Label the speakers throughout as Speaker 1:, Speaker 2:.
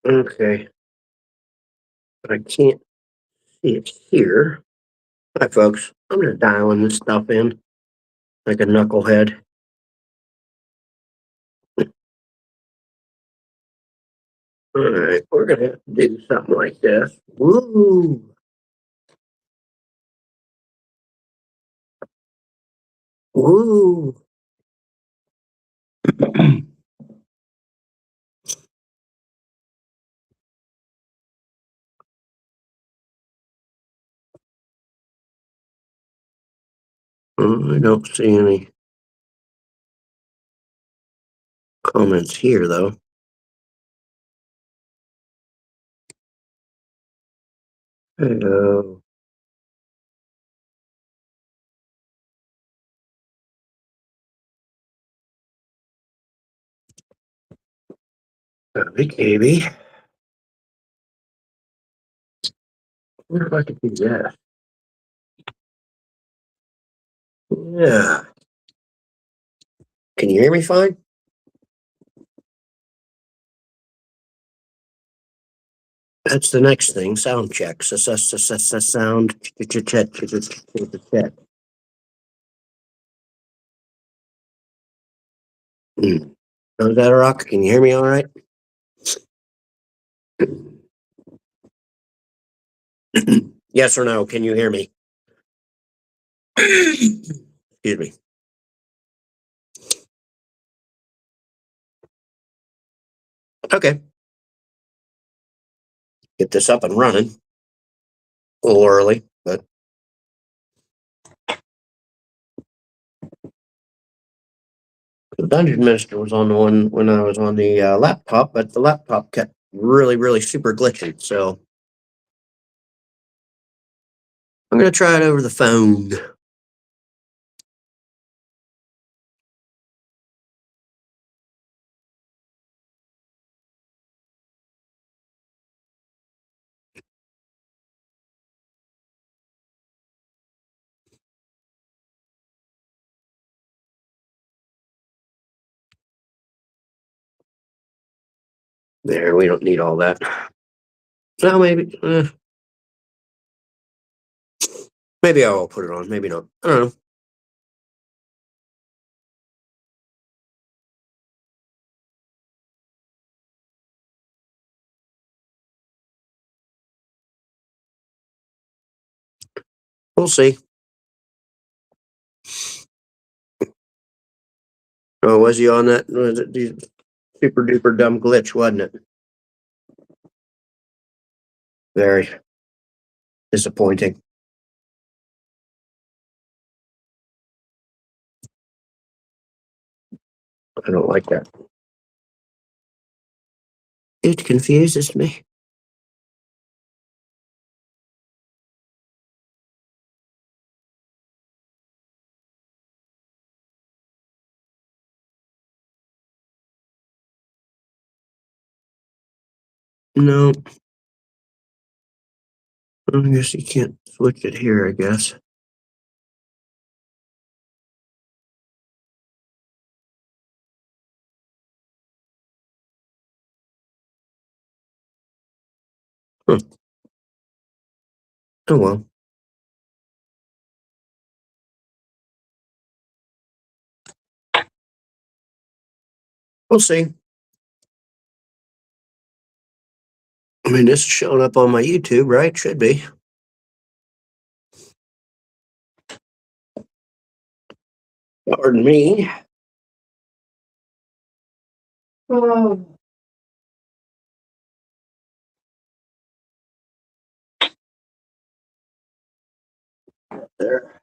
Speaker 1: Okay. But I can't see it here. Hi, folks. I'm just dialing this stuff in like a knucklehead. All right, we're gonna have to do something like this. Woo! Woo! I don't see any comments here, though. Hello. Big baby. I wonder if I could do that. Yeah. Can you hear me fine? That's the next thing. Sound check. Sound. How's that, Rock? Can you hear me all right? Yes or no? Can you hear me? Excuse me. Okay. Get this up and running. A little early, but the Dungeon Minister was on the one when I was on the laptop, but the laptop kept really super glitchy. So I'm going to try it over the phone. There, we don't need all that. No, maybe. Maybe I will put it on. Maybe not. I don't know. We'll see. Oh, was he on that? Was it the super duper dumb glitch, wasn't it? Very disappointing. I don't like that. It confuses me. No, I guess you can't switch it here, I guess. Huh. Oh well. We'll see. I mean, this is showing up on my YouTube, right? Should be. Pardon me. Oh. There.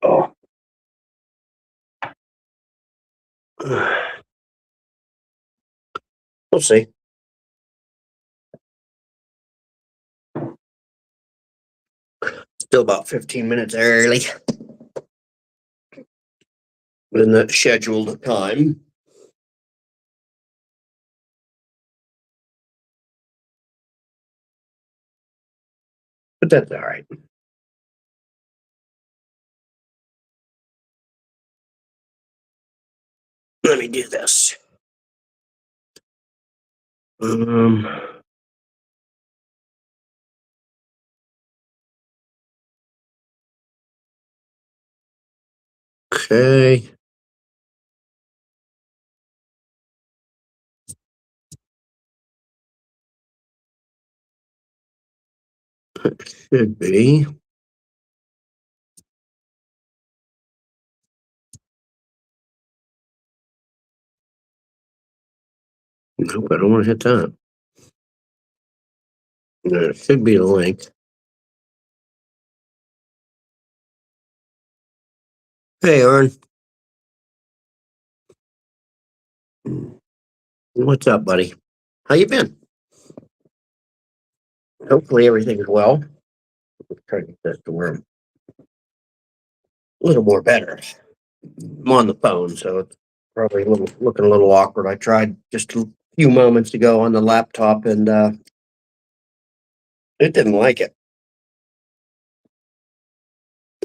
Speaker 1: Oh. We'll see. Still about 15 minutes early in the scheduled time. But that's all right. Let me do this. Um, okay. Should be. Nope, I don't want to hit that. There should be a link. Hey, Arn. What's up, buddy? How you been? Hopefully everything's well. Try to get this to where I'm a little more better. I'm on the phone, so it's probably looking a little awkward. I tried just a few moments ago on the laptop, and it didn't like it.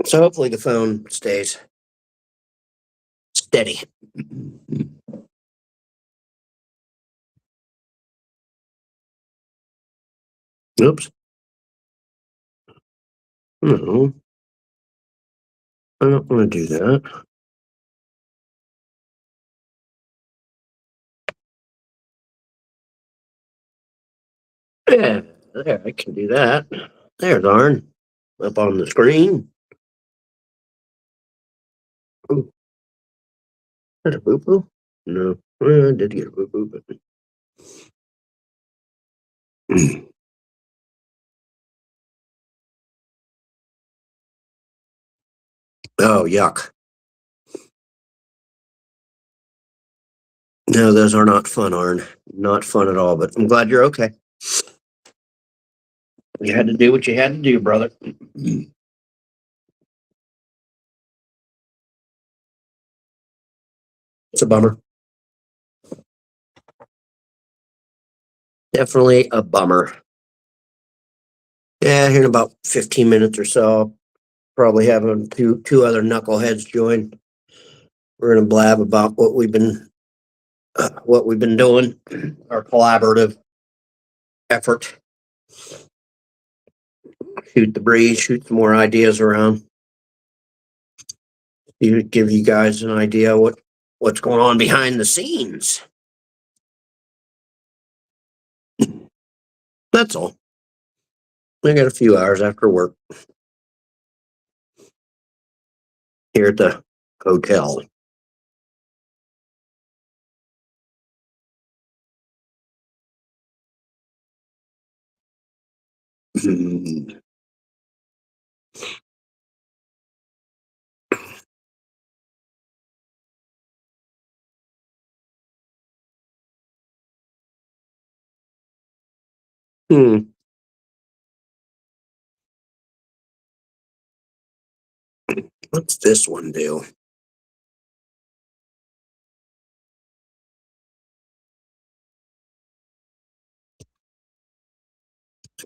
Speaker 1: So hopefully the phone stays steady. Oops. No, I don't want to do that. Yeah, there, I can do that. There's Arn up on the screen. Oh, is that a boo boo? No, I did get a boo boo, but. Oh, yuck. No, those are not fun, Arn. Not fun at all, but I'm glad you're okay. You had to do what you had to do, brother. It's a bummer. Definitely a bummer. Yeah, here in about 15 minutes or so, I'll probably having two other knuckleheads join. We're gonna blab about what we've been doing, our collaborative effort. Shoot the breeze, shoot some more ideas around. Give you guys an idea what's going on behind the scenes. That's all. I got a few hours after work here at the hotel. Hmm. What's this one do?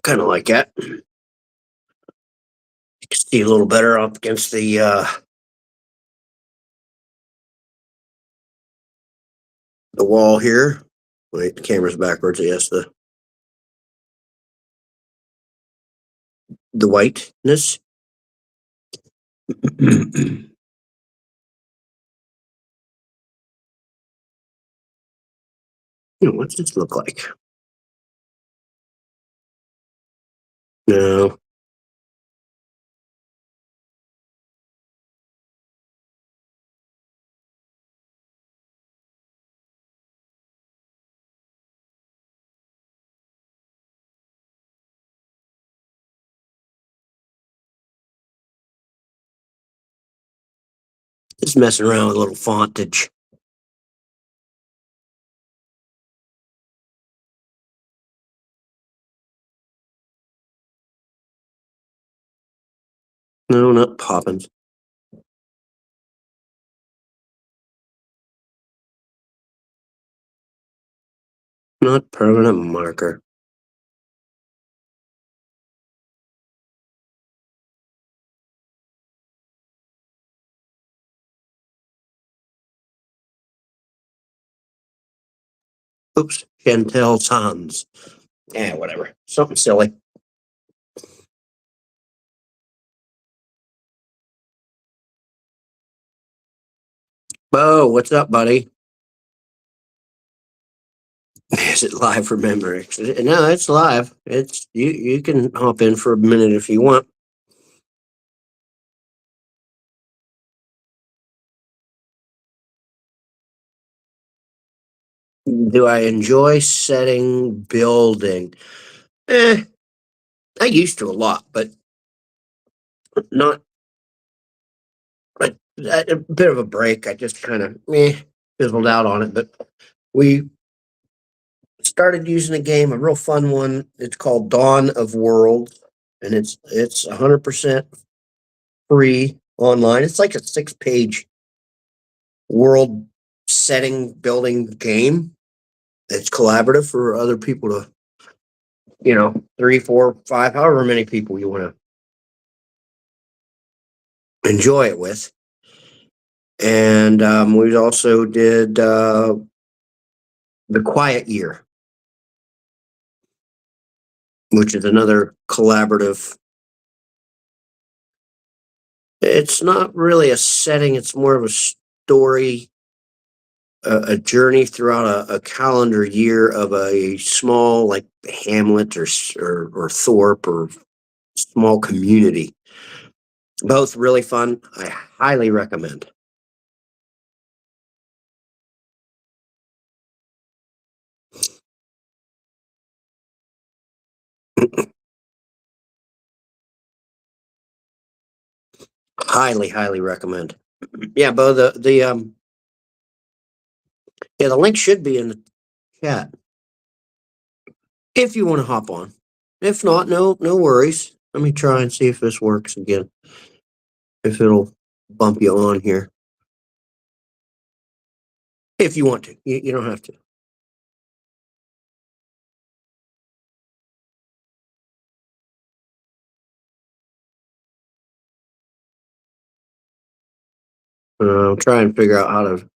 Speaker 1: Kind of like that. You can see a little better up against the wall here. Wait, the camera's backwards. Yes, the whiteness. What's this look like? No. Just messing around with a little fontage. No, not Poppins. Not permanent marker. Oops, Chantel Sans. Yeah, whatever. Something silly. Bo, what's up, buddy? Is it live for Memorex? No, it's live. It's you. You can hop in for a minute if you want. Do I enjoy setting building? I used to a lot, but not a bit of a break. I just kind of fizzled out on it. But we started using a game, a real fun one. It's called Dawn of Worlds, and it's 100% free online. It's like a 6-page world setting building game. It's collaborative for other people to, 3, 4, 5, however many people you want to enjoy it with. And we also did The Quiet Year, which is another collaborative. It's not really a setting, it's more of a story, a journey throughout a calendar year of a small, like, hamlet or thorpe or small community. Both really fun. I highly recommend. Highly, highly recommend. Yeah, Bo, the link should be in the chat if you want to hop on. If not, no worries. Let me try and see if this works again. If it'll bump you on here. If you want to. You don't have to. I'll try and figure out how to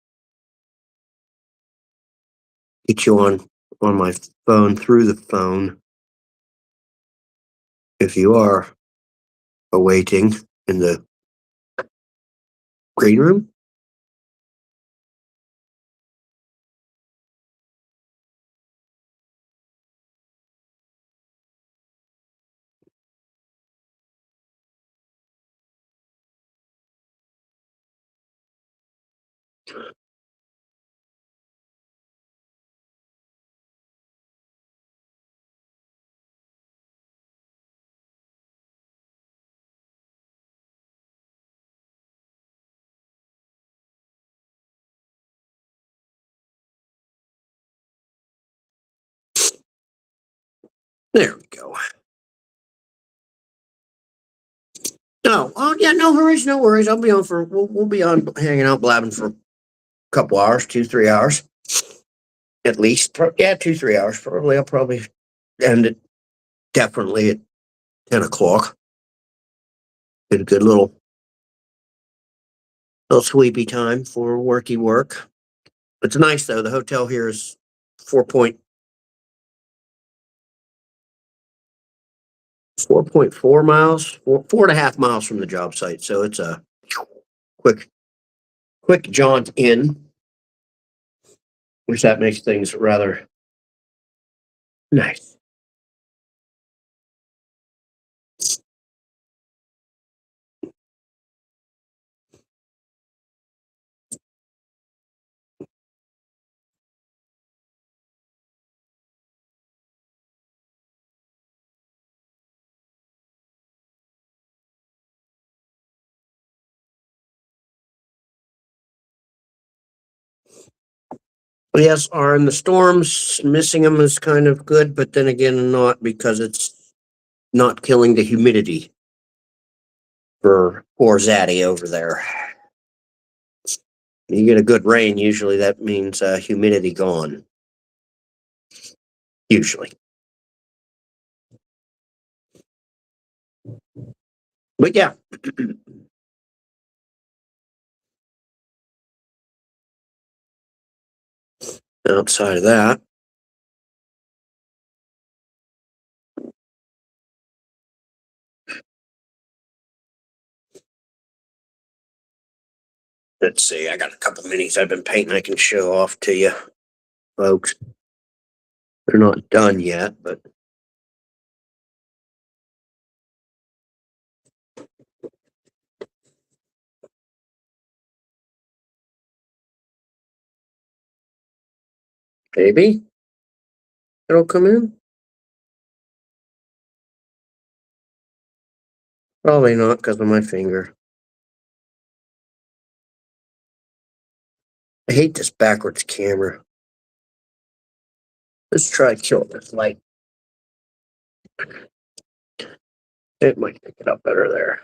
Speaker 1: get you on my phone through the phone if you are awaiting in the green room. There we go. No, oh yeah, no worries, no worries. I'll be on for we'll be on hanging out blabbing for a couple hours, 2, 3 hours at least. Yeah, 2, 3 hours probably. I'll probably end it definitely at 10 o'clock. Get a good little sweepy time for worky work. It's nice though. The hotel here is 4.4 miles, 4.5 miles from the job site. So it's a quick quick jaunt in, which that makes things rather nice. Yes, Arn, the storms, missing them is kind of good, but then again, not because it's not killing the humidity for poor Zaddy over there. You get a good rain, usually that means humidity gone. Usually. But yeah. Outside of that, Let's see. I got a couple minis I've been painting I can show off to you, folks. They're not done yet, but maybe it'll come in. Probably not because of my finger. I hate this backwards camera. Let's try kill this light. It might pick it up better there.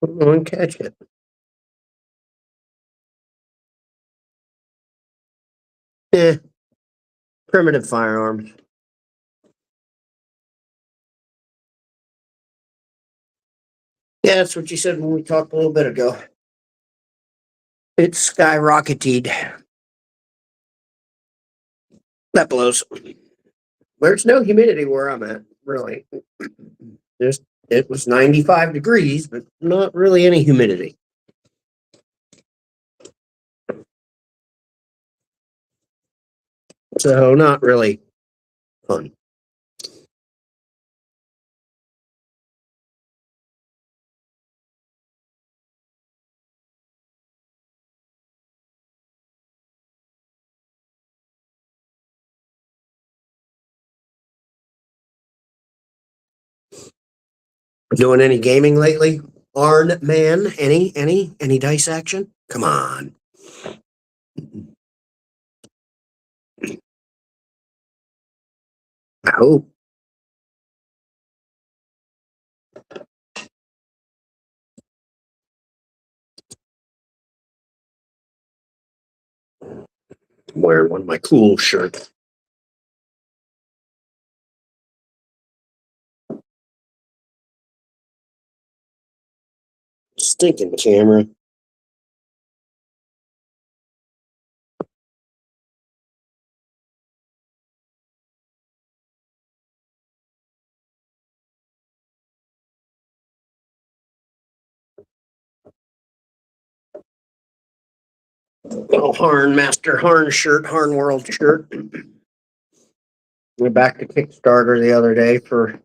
Speaker 1: Come on, catch it. Yeah, primitive firearms. Yeah, that's what you said when we talked a little bit ago. It's skyrocketed. That blows. There's no humidity where I'm at, really. Just it was 95 degrees, but not really any humidity. So not really fun. Doing any gaming lately? Arn man, any dice action? Come on. I hope. I'm wearing one of my cool shirts. Stinking camera. Oh, Harn Master Harn shirt, Harn World shirt. Went back to Kickstarter the other day for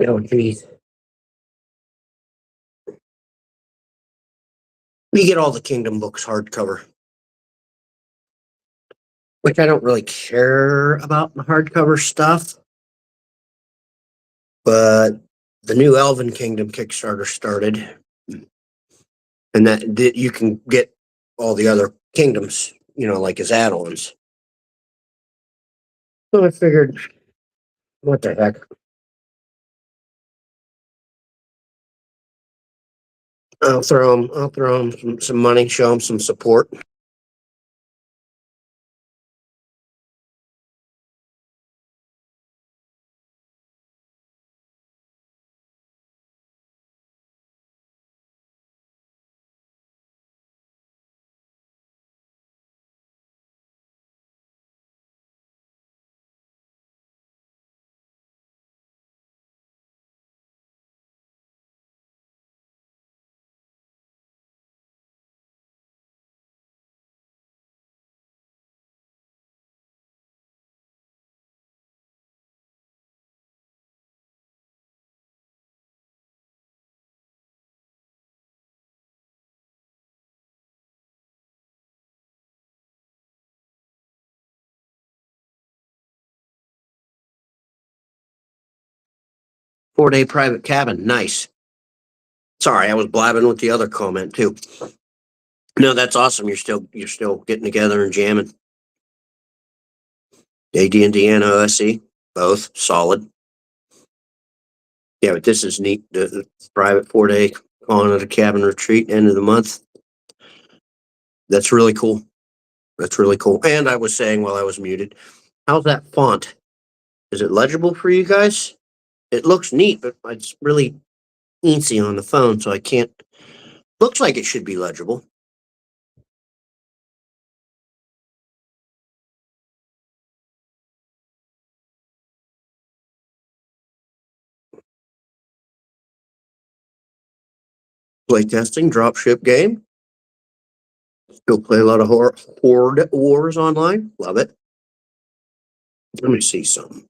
Speaker 1: oh geez. You get all the Kingdom books hardcover, which I don't really care about the hardcover stuff. But the new Elven Kingdom Kickstarter started, and that you can get all the other kingdoms, like as add-ons. So I figured, what the heck? I'll throw them some money, show them some support. Four-day private cabin, nice. Sorry, I was blabbing with the other comment too. No, that's awesome. You're still getting together and jamming. AD&D and OSE, both solid. Yeah, but this is neat. The private 4-day on at a cabin retreat, end of the month. That's really cool. That's really cool. And I was saying while I was muted, how's that font? Is it legible for you guys? It looks neat, but it's really eensy on the phone, so I can't. Looks like it should be legible. Playtesting, dropship game. Still play a lot of Horde Wars online. Love it. Let me see something.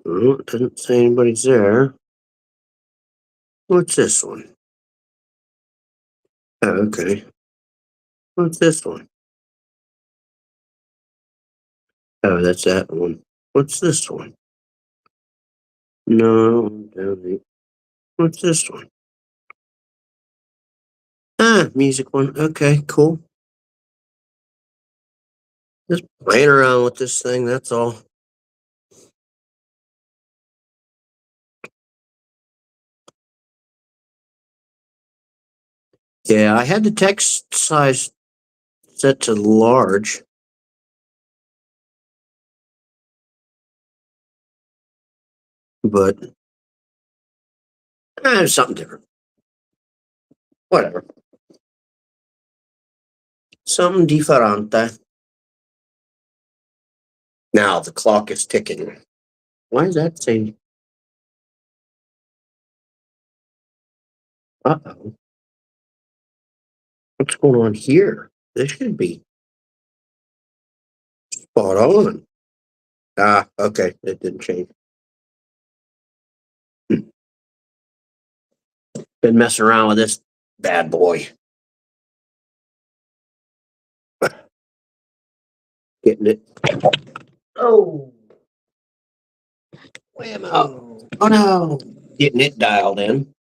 Speaker 1: Oh, it doesn't say anybody's there. What's this one? Oh, okay. What's this one? Oh, that's that one. What's this one? No, what's this one? Ah, music one. Okay, cool. Just playing around with this thing, that's all. Yeah, I had the text size set to large. But something different. Whatever. Something differente. Now the clock is ticking. Why is that saying? Uh-oh. What's going on here? This should be spot on. Ah, okay. It didn't change. Been messing around with this bad boy. Getting it. Oh. Whammo. Oh no. Getting it dialed in.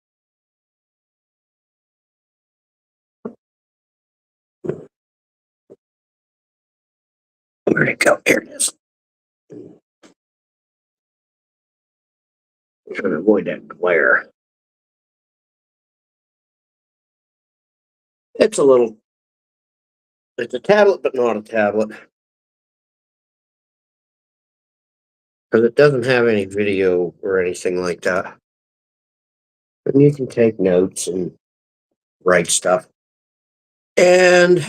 Speaker 1: Where'd it go? Here it is. Trying to avoid that glare. It's a tablet, but not a tablet. Because it doesn't have any video or anything like that. And you can take notes and write stuff. And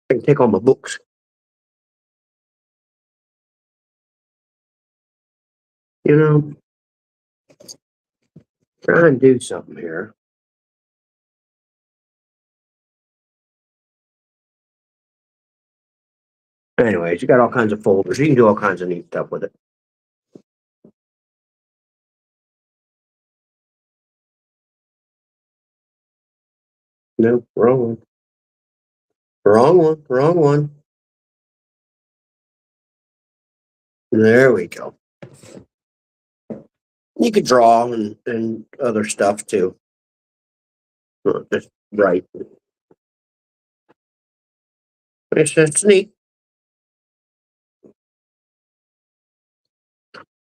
Speaker 1: I can take all my books. You know, try and do something here. Anyways, you got all kinds of folders. You can do all kinds of neat stuff with it. Nope, wrong one. Wrong one. Wrong one. There we go. You could draw and other stuff too. Not just write. It's neat.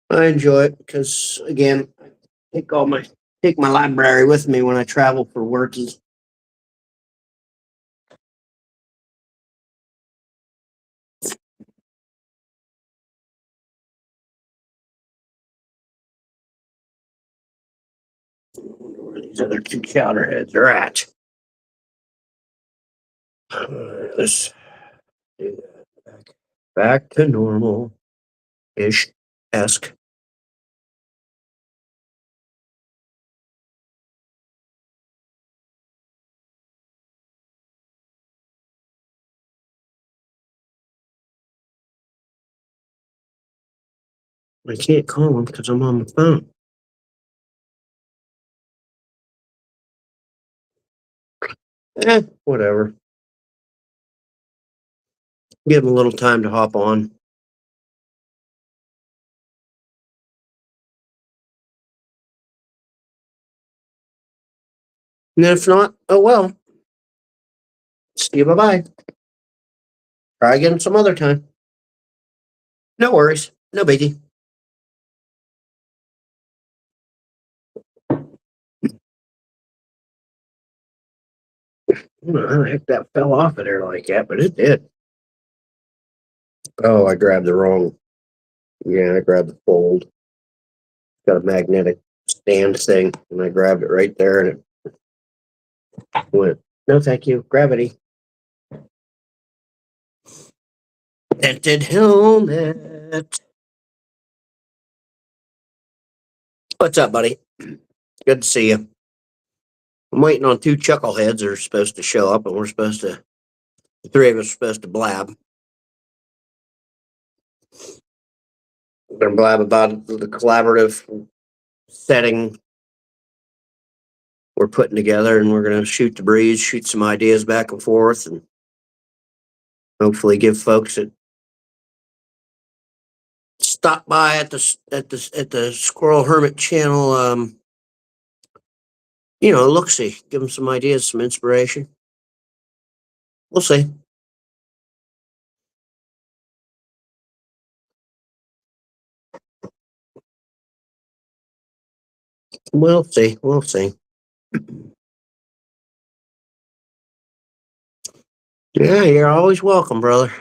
Speaker 1: I enjoy it because again, I take my library with me when I travel for worky. I wonder where these other two chowderheads are at. Let's do that. Back to normal ish esque. I can't call him because I'm on the phone. Whatever. Give him a little time to hop on. And if not, oh well. See you, bye-bye. Try again some other time. No worries. No biggie. I don't know how the heck that fell off of there like that, but it did. Oh, I grabbed the wrong. Yeah, I grabbed the fold. Got a magnetic stand thing, and I grabbed it right there, and it went. No, thank you. Gravity. Dented helmet. What's up, buddy? Good to see you. I'm waiting on two chuckleheads that are supposed to show up, and the three of us are supposed to blab. We're going to blab about the collaborative setting we're putting together, and we're going to shoot the breeze, shoot some ideas back and forth, and hopefully give folks that stop by at the Squirrel Hermit channel, look see, give them some ideas, some inspiration. We'll see. We'll see. We'll see. Yeah, you're always welcome, brother.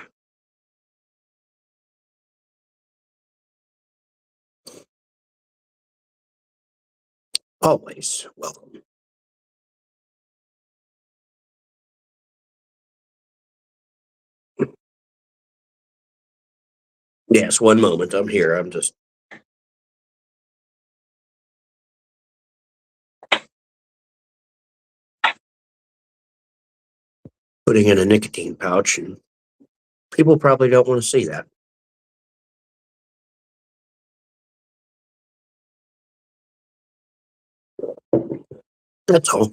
Speaker 1: Always welcome. Yes, one moment. I'm here. I'm just putting in a nicotine pouch, and people probably don't want to see that. That's all.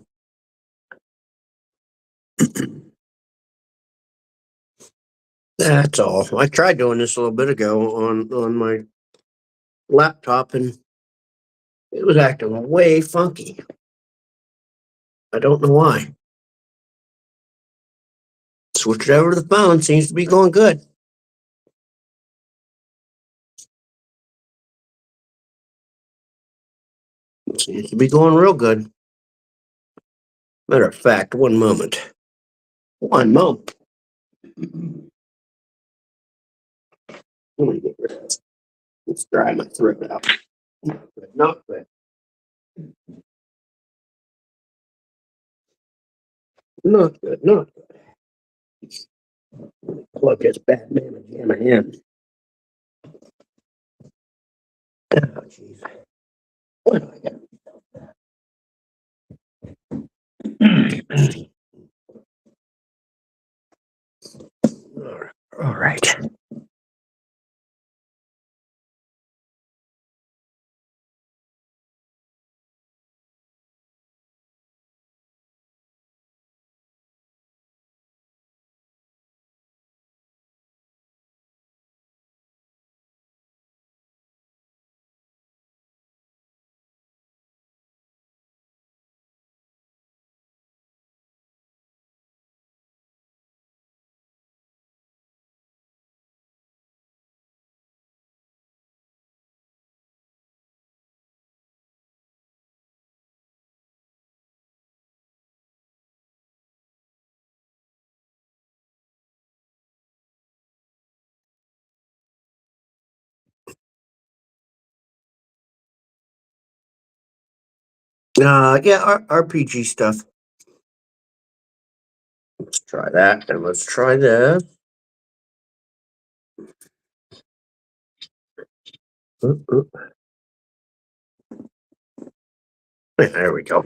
Speaker 1: That's all. I tried doing this a little bit ago on my laptop, and it was acting way funky. I don't know why. Switched it over to the phone. Seems to be going good. Seems to be going real good. Matter of fact, one moment. One moment. Let me get rid of this. Let's dry my throat out. Not good. Not good. Not good. Not good. Plug this bad mamma jamma in. Oh, jeez. What do I got? All right. Yeah, RPG stuff. Let's try that, and let's try this. Yeah, there we go.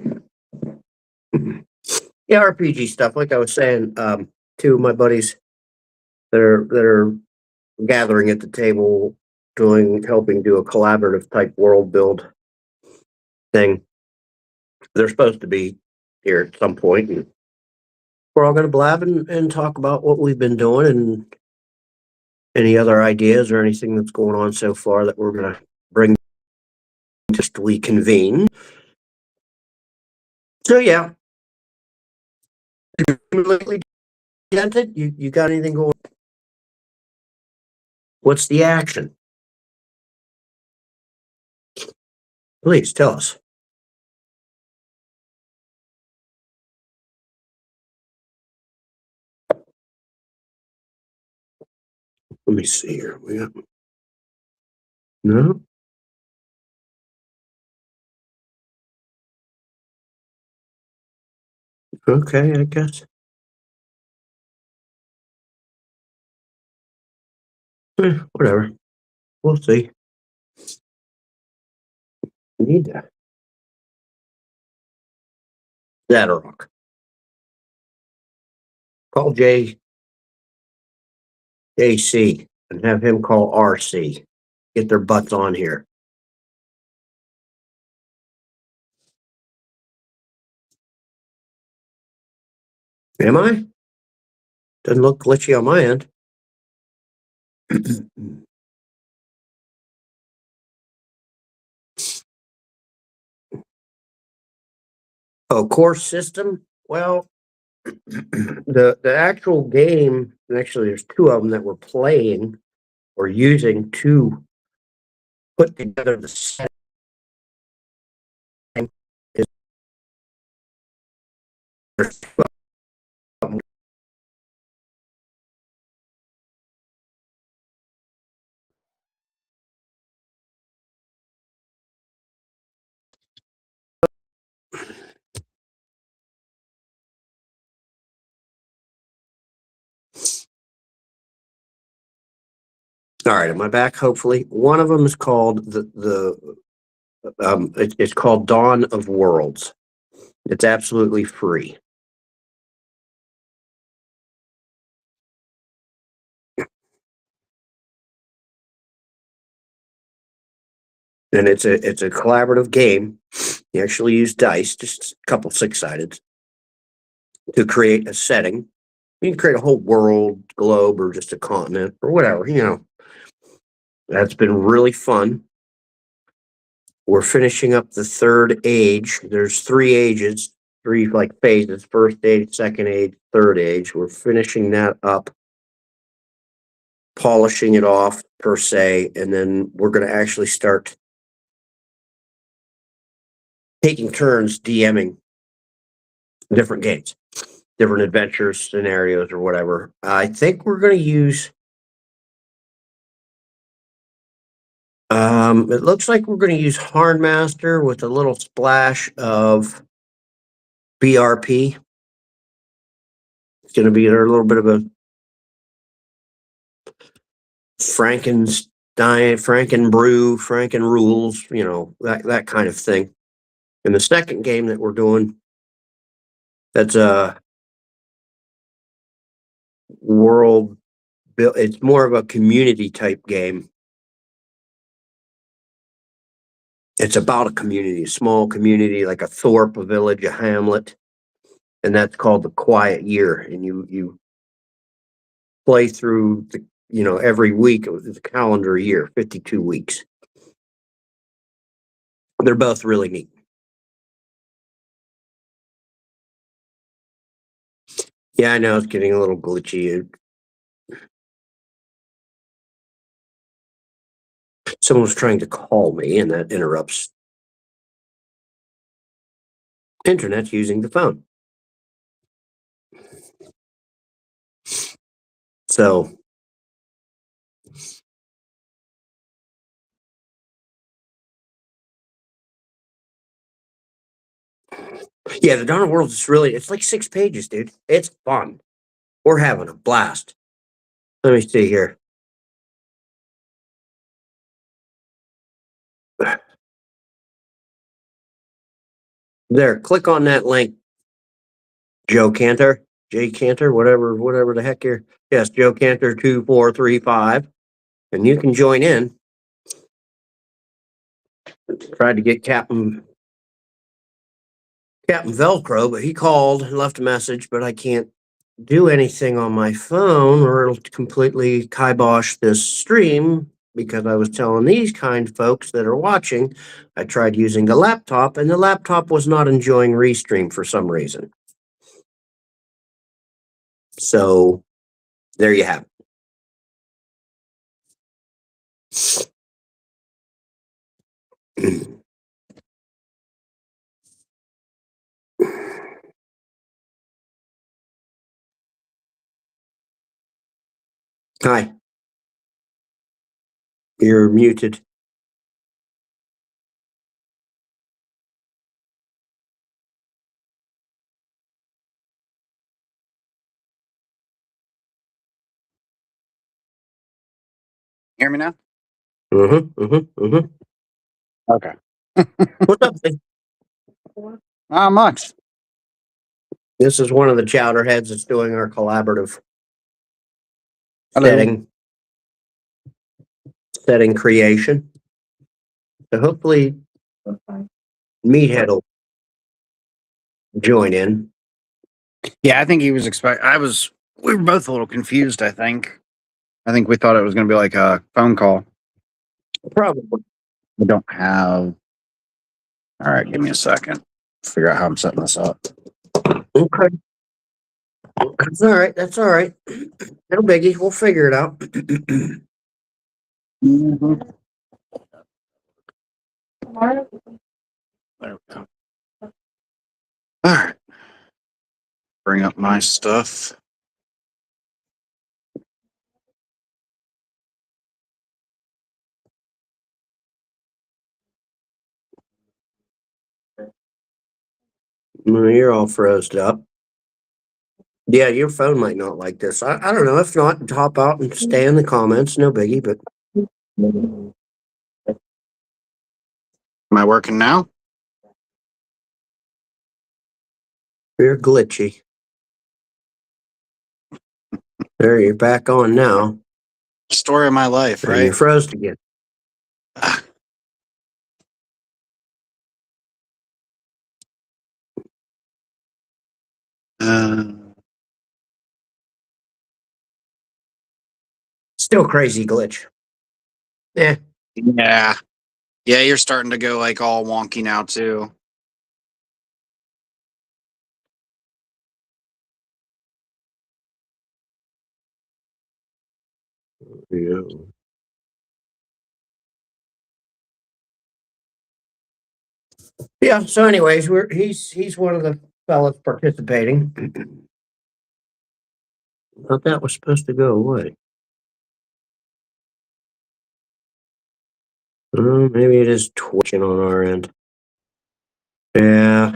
Speaker 1: Yeah, RPG stuff. Like I was saying, two of my buddies that are gathering at the table, helping do a collaborative type world build thing. They're supposed to be here at some point, and we're all going to blab and talk about what we've been doing and any other ideas or anything that's going on so far that we're going to bring just we convene. So yeah, completely dented. You got anything going? What's the action? Please tell us. Let me see here. We got no. Okay, I guess. Whatever. We'll see. We need that. That rock. Call JC and have him call RC. Get their butts on here. Am I? Doesn't look glitchy on my end. Oh, course system? Well, the actual game, actually there's two of them that we're playing or using to put together the setting. All right, am I back? Hopefully, one of them is called it's called Dawn of Worlds. It's absolutely free, and it's a collaborative game. You actually use dice, just a couple six-sided, to create a setting. You can create a whole world, globe, or just a continent, or whatever. That's been really fun. We're finishing up the third age. There's three ages, three like phases: first age, second age, third age. We're finishing that up, polishing it off per se, and then we're going to actually start taking turns DMing different games, different adventures, scenarios, or whatever. I think we're going to use. It looks like we're going to use Hardmaster with a little splash of BRP. It's going to be a little bit of a Frankenstein, Frankenbrew, Franken rules, that kind of thing. And the second game that we're doing, that's a world build. It's more of a community type game. It's about a community, a small community, like a thorp, a village, a hamlet, and that's called the Quiet Year. And you play through every week. It's a calendar year, 52 weeks. They're both really neat. Yeah, I know it's getting a little glitchy. Someone's trying to call me, and that interrupts internet using the phone. So, yeah, the Dawn of Worlds is it's like 6 pages, dude. It's fun. We're having a blast. Let me see here. There, click on that link, Joe Cantor, Jay Cantor, whatever the heck you're. Yes, Joe Cantor 2435, and you can join in. Tried to get Captain Velcro, but he called and left a message, but I can't do anything on my phone or it'll completely kibosh this stream because I was telling these kind folks that are watching, I tried using the laptop and the laptop was not enjoying Restream for some reason. So there you have it. Hi, you're muted.
Speaker 2: Hear me now?
Speaker 1: Mm-hmm.
Speaker 2: Okay.
Speaker 1: What's up, Big?
Speaker 2: Not much.
Speaker 1: This is one of the chowder heads that's doing our collaborative
Speaker 2: Hello.
Speaker 1: setting creation. So hopefully Meathead will join in.
Speaker 2: Yeah, I think he was we were both a little confused, I think. I think we thought it was going to be like a phone call.
Speaker 1: Probably.
Speaker 2: We don't have. All right, give me a second. Figure out how I'm setting this up.
Speaker 1: Okay. That's all right. That's all right. No biggie. We'll figure it out.
Speaker 2: Mm-hmm. There we go. All right. Bring up my stuff.
Speaker 1: You're all froze up. Yeah, your phone might not like this. I don't know. If not, hop out and stay in the comments. No biggie, but
Speaker 2: Am I working now?
Speaker 1: you're glitchy. There, you're back on now.
Speaker 2: Story of my life,
Speaker 1: And you're
Speaker 2: right?
Speaker 1: froze again.
Speaker 2: Uh,
Speaker 1: Still crazy glitch. Yeah.
Speaker 2: yeah. Yeah, you're starting to go like all wonky now too.
Speaker 1: Yeah. Yeah. So, anyways, he's one of the fellas participating. Thought that was supposed to go away. Maybe it is twitching on our end. Yeah.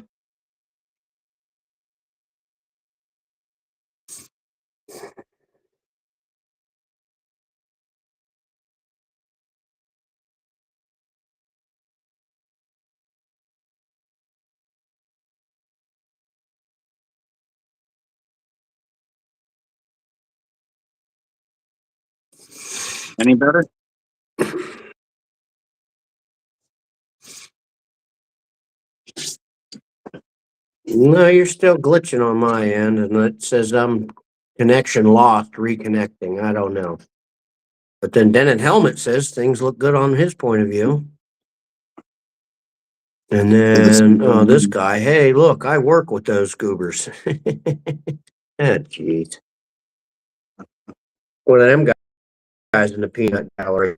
Speaker 2: Any better?
Speaker 1: No, you're still glitching on my end, and it says connection lost, reconnecting. I don't know. But then Dennett Helmet says things look good on his point of view. And then this guy, hey, look, I work with those goobers. Ah, jeez. One of them guys in the peanut gallery.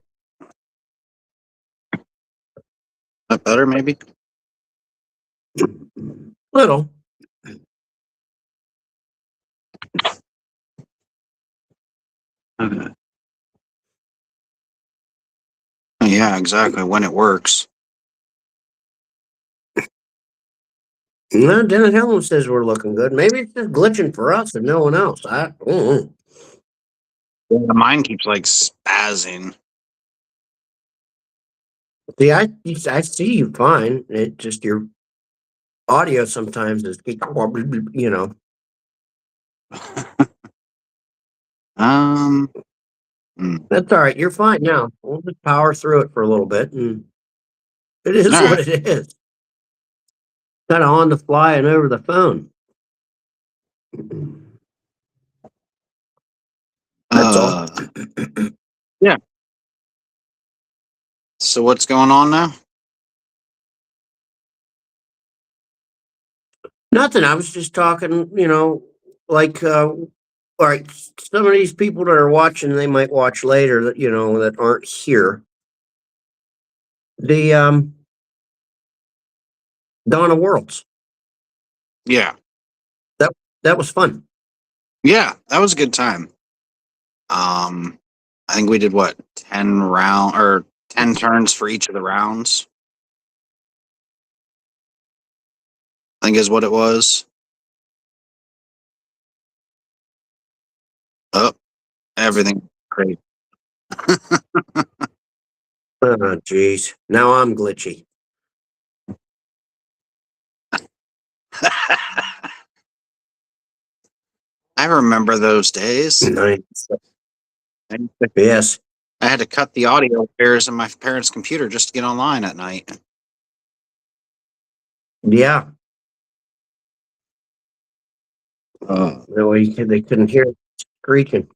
Speaker 2: That better, maybe?
Speaker 1: Little.
Speaker 2: Okay. Yeah, exactly. When it works.
Speaker 1: No, Dennett Helmet says we're looking good. Maybe it's just glitching for us and no one else. I don't know.
Speaker 2: Mine keeps like spazzing.
Speaker 1: See, I see you fine. It just your audio sometimes is, you know.
Speaker 2: Hmm.
Speaker 1: That's all right. You're fine now. We'll just power through it for a little bit, and it is
Speaker 2: All
Speaker 1: what
Speaker 2: right.
Speaker 1: it is. Kind of on the fly and over the phone. That's all.
Speaker 2: Yeah. So what's going on now?
Speaker 1: Nothing. I was just talking, like, all right, some of these people that are watching, they might watch later that, that aren't here. The Dawn of Worlds.
Speaker 2: Yeah.
Speaker 1: That was fun.
Speaker 2: Yeah, that was a good time. I think we did what, 10 turns for each of the rounds. I think is what it was. Oh, everything great.
Speaker 1: Oh, geez. Now I'm glitchy.
Speaker 2: I remember those days.
Speaker 1: Nice.
Speaker 2: I
Speaker 1: Yes.
Speaker 2: had to cut the audio pairs in my parents' computer just to get online at night.
Speaker 1: Yeah. That way they couldn't hear it screeching.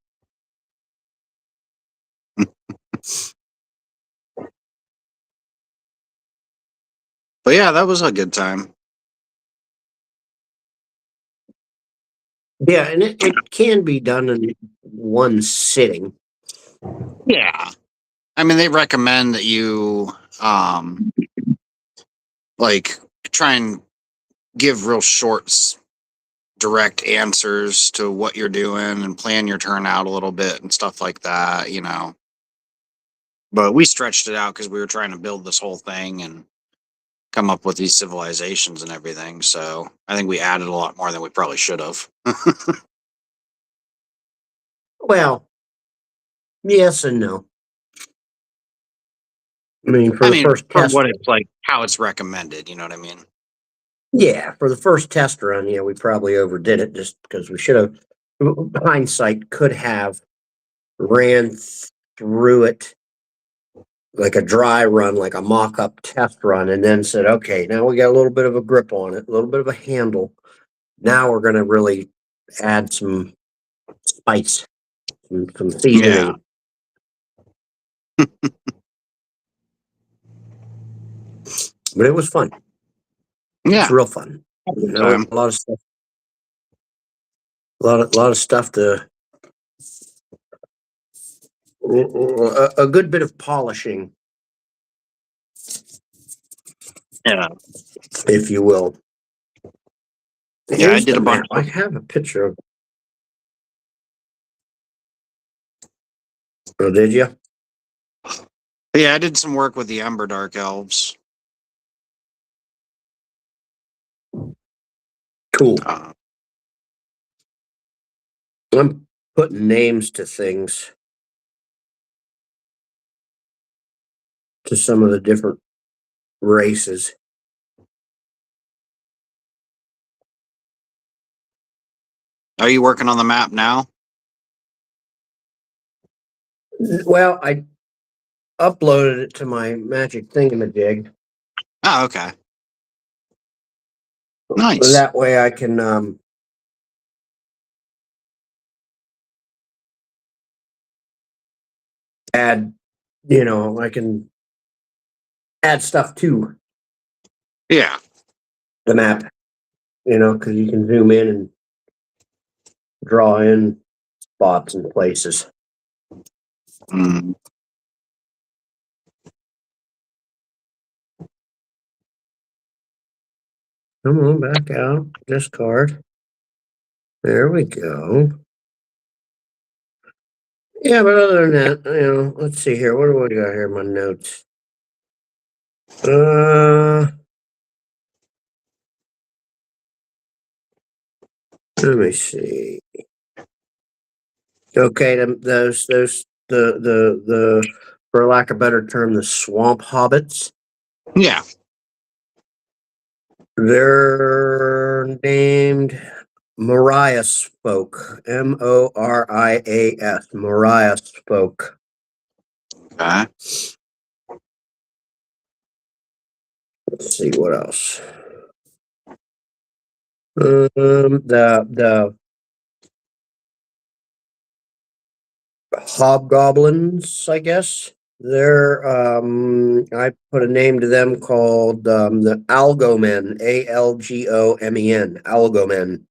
Speaker 2: But yeah, that was a good time.
Speaker 1: Yeah, and it can be done in one sitting.
Speaker 2: Yeah. I mean, they recommend that you like try and give real short, direct answers to what you're doing and plan your turn out a little bit and stuff like that. But we stretched it out because we were trying to build this whole thing and come up with these civilizations and everything. So I think we added a lot more than we probably should have.
Speaker 1: Well, yes and no. I mean, for
Speaker 2: I
Speaker 1: the
Speaker 2: mean,
Speaker 1: first
Speaker 2: for
Speaker 1: test
Speaker 2: what
Speaker 1: run,
Speaker 2: it's like, how it's recommended, you know what I mean?
Speaker 1: yeah, for the first test run, yeah, we probably overdid it just because we should have, hindsight, could have ran through it like a dry run, like a mock up test run, and then said, okay, now we got a little bit of a grip on it, a little bit of a handle. Now we're going to really add some spice, some
Speaker 2: Yeah.
Speaker 1: seasoning. But it was fun. It's
Speaker 2: Yeah.
Speaker 1: real fun.
Speaker 2: Good time.
Speaker 1: A lot of stuff, lot of stuff to, a good bit of polishing,
Speaker 2: Yeah.
Speaker 1: if you will.
Speaker 2: Yeah, I
Speaker 1: Here's
Speaker 2: did
Speaker 1: the
Speaker 2: a bunch
Speaker 1: map. I
Speaker 2: of
Speaker 1: have a picture of. Oh, did you?
Speaker 2: yeah, I did some work with the Ember Dark Elves.
Speaker 1: Cool.
Speaker 2: Uh,
Speaker 1: I'm putting names to things, to some of the different races.
Speaker 2: are you working on the map now?
Speaker 1: Well, I uploaded it to my magic thingamajig.
Speaker 2: Oh, okay. Nice.
Speaker 1: That way I can add, I can add stuff to
Speaker 2: Yeah.
Speaker 1: the map, because you can zoom in and draw in spots and places.
Speaker 2: Mm.
Speaker 1: Come on, back out. Discard. There we go. Yeah, but other than that, let's see here. What do I got here in my notes? Let me see. Okay, the for lack of a better term, the swamp hobbits.
Speaker 2: Yeah.
Speaker 1: They're named Marias folk. Morias. Marias folk.
Speaker 2: Okay.
Speaker 1: Let's see what else. The hobgoblins, I guess. They're I put a name to them called the Algomen, Algomen, Algomen.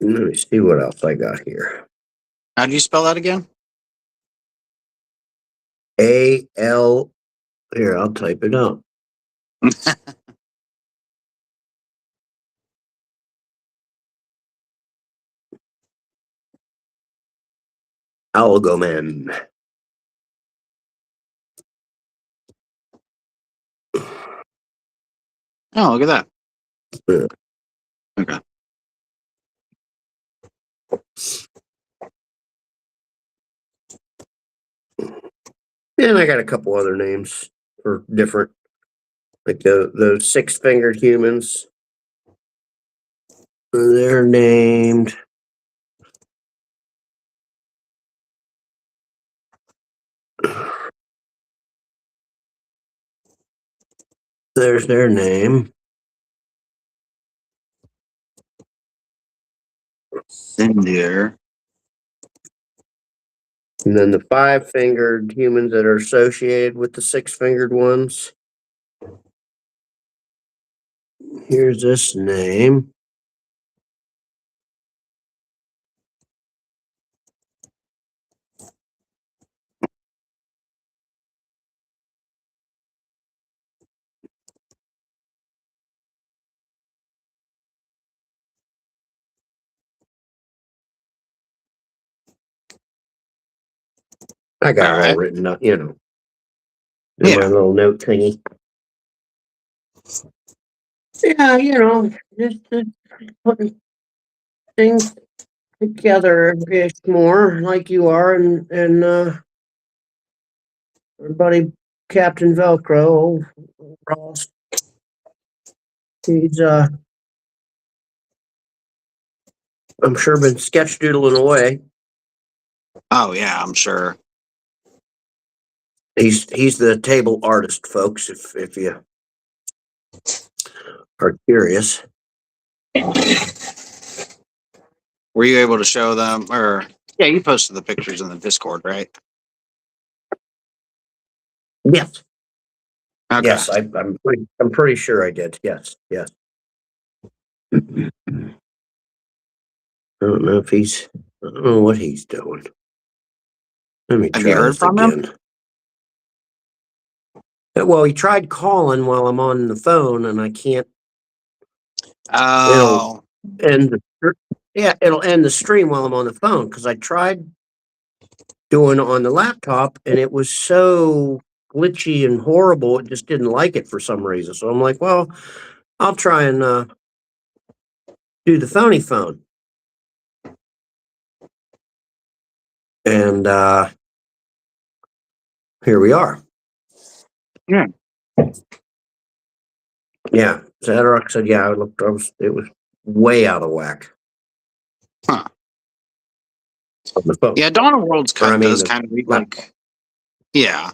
Speaker 1: Let me see what else I got here.
Speaker 2: How do you spell that again?
Speaker 1: A-L, here, I'll type it up. Algomen.
Speaker 2: Oh, look at that.
Speaker 1: Yeah.
Speaker 2: Okay.
Speaker 1: And I got a couple other names for different, like the six-fingered humans. They're named. There's their name.
Speaker 2: Cindier.
Speaker 1: And then the five-fingered humans that are associated with the six-fingered ones. Here's this name. I got
Speaker 2: All
Speaker 1: it all
Speaker 2: right.
Speaker 1: written up, in my
Speaker 2: Yeah.
Speaker 1: little note thingy. Yeah, just putting things together ish more like you are, and our buddy Captain Velcro, old Ross. He's I'm sure been sketch doodling away.
Speaker 2: Oh yeah, I'm sure.
Speaker 1: He's the table artist, folks. If you are curious.
Speaker 2: Were you able to show them, or yeah, you posted the pictures in the Discord, right?
Speaker 1: Yes,
Speaker 2: Okay.
Speaker 1: yes, I'm pretty sure I did. Yes, yes. I don't know if I don't know what he's doing. Let me
Speaker 2: Have you
Speaker 1: try
Speaker 2: heard
Speaker 1: this
Speaker 2: from him?
Speaker 1: again. Well, he tried calling while I'm on the phone, and I can't. It'll
Speaker 2: Oh,
Speaker 1: end. Yeah, it'll end the stream while I'm on the phone because I tried doing it on the laptop, and it was so glitchy and horrible. It just didn't like it for some reason. So I'm like, well, I'll try and do the phony phone. And here we are.
Speaker 2: yeah.
Speaker 1: Yeah. Zadrock said, yeah, it was way out of whack
Speaker 2: Huh.
Speaker 1: on the phone.
Speaker 2: Yeah, Dawn of Worlds
Speaker 1: Or I mean,
Speaker 2: does
Speaker 1: the
Speaker 2: kind of read
Speaker 1: laptop.
Speaker 2: like, yeah,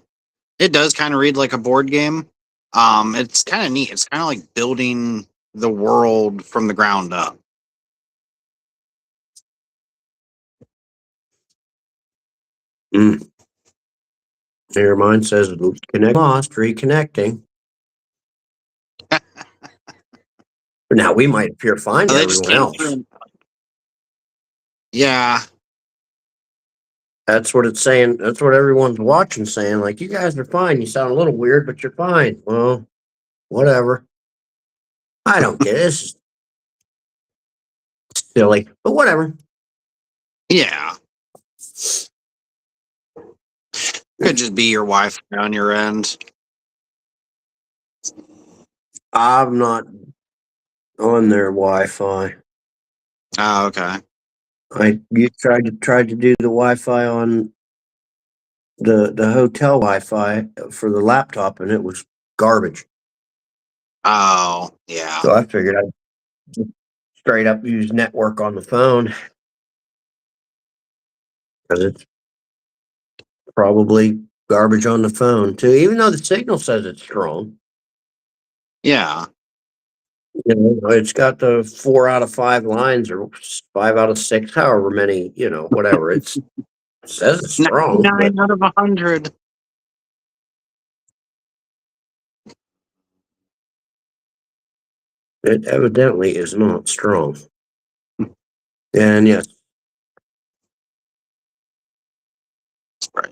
Speaker 2: it does kind of read like a board game. It's kind of neat. It's kind of like building the world from the ground up.
Speaker 1: Mm. Here, mine says connect lost, reconnecting. Now we might appear fine to
Speaker 2: They just
Speaker 1: everyone
Speaker 2: came
Speaker 1: else.
Speaker 2: through. Yeah,
Speaker 1: That's what it's saying. That's what everyone's watching saying. Like, you guys are fine. You sound a little weird, but you're fine. Well, whatever. I don't get it. This is silly, but whatever.
Speaker 2: yeah. Could just be your Wi-Fi on your end.
Speaker 1: I'm not on their Wi-Fi.
Speaker 2: Oh, okay.
Speaker 1: You tried to do the Wi-Fi on the hotel Wi-Fi for the laptop, and it was garbage.
Speaker 2: Oh, yeah.
Speaker 1: So I figured I'd just straight up use network on the phone because it's probably garbage on the phone too. Even though the signal says it's strong,
Speaker 2: Yeah.
Speaker 1: it's got the 4 out of 5 lines or 5 out of 6, however many, whatever. It says it's strong, but
Speaker 2: 99 out of 100.
Speaker 1: it evidently is not strong. And yes,
Speaker 2: Right.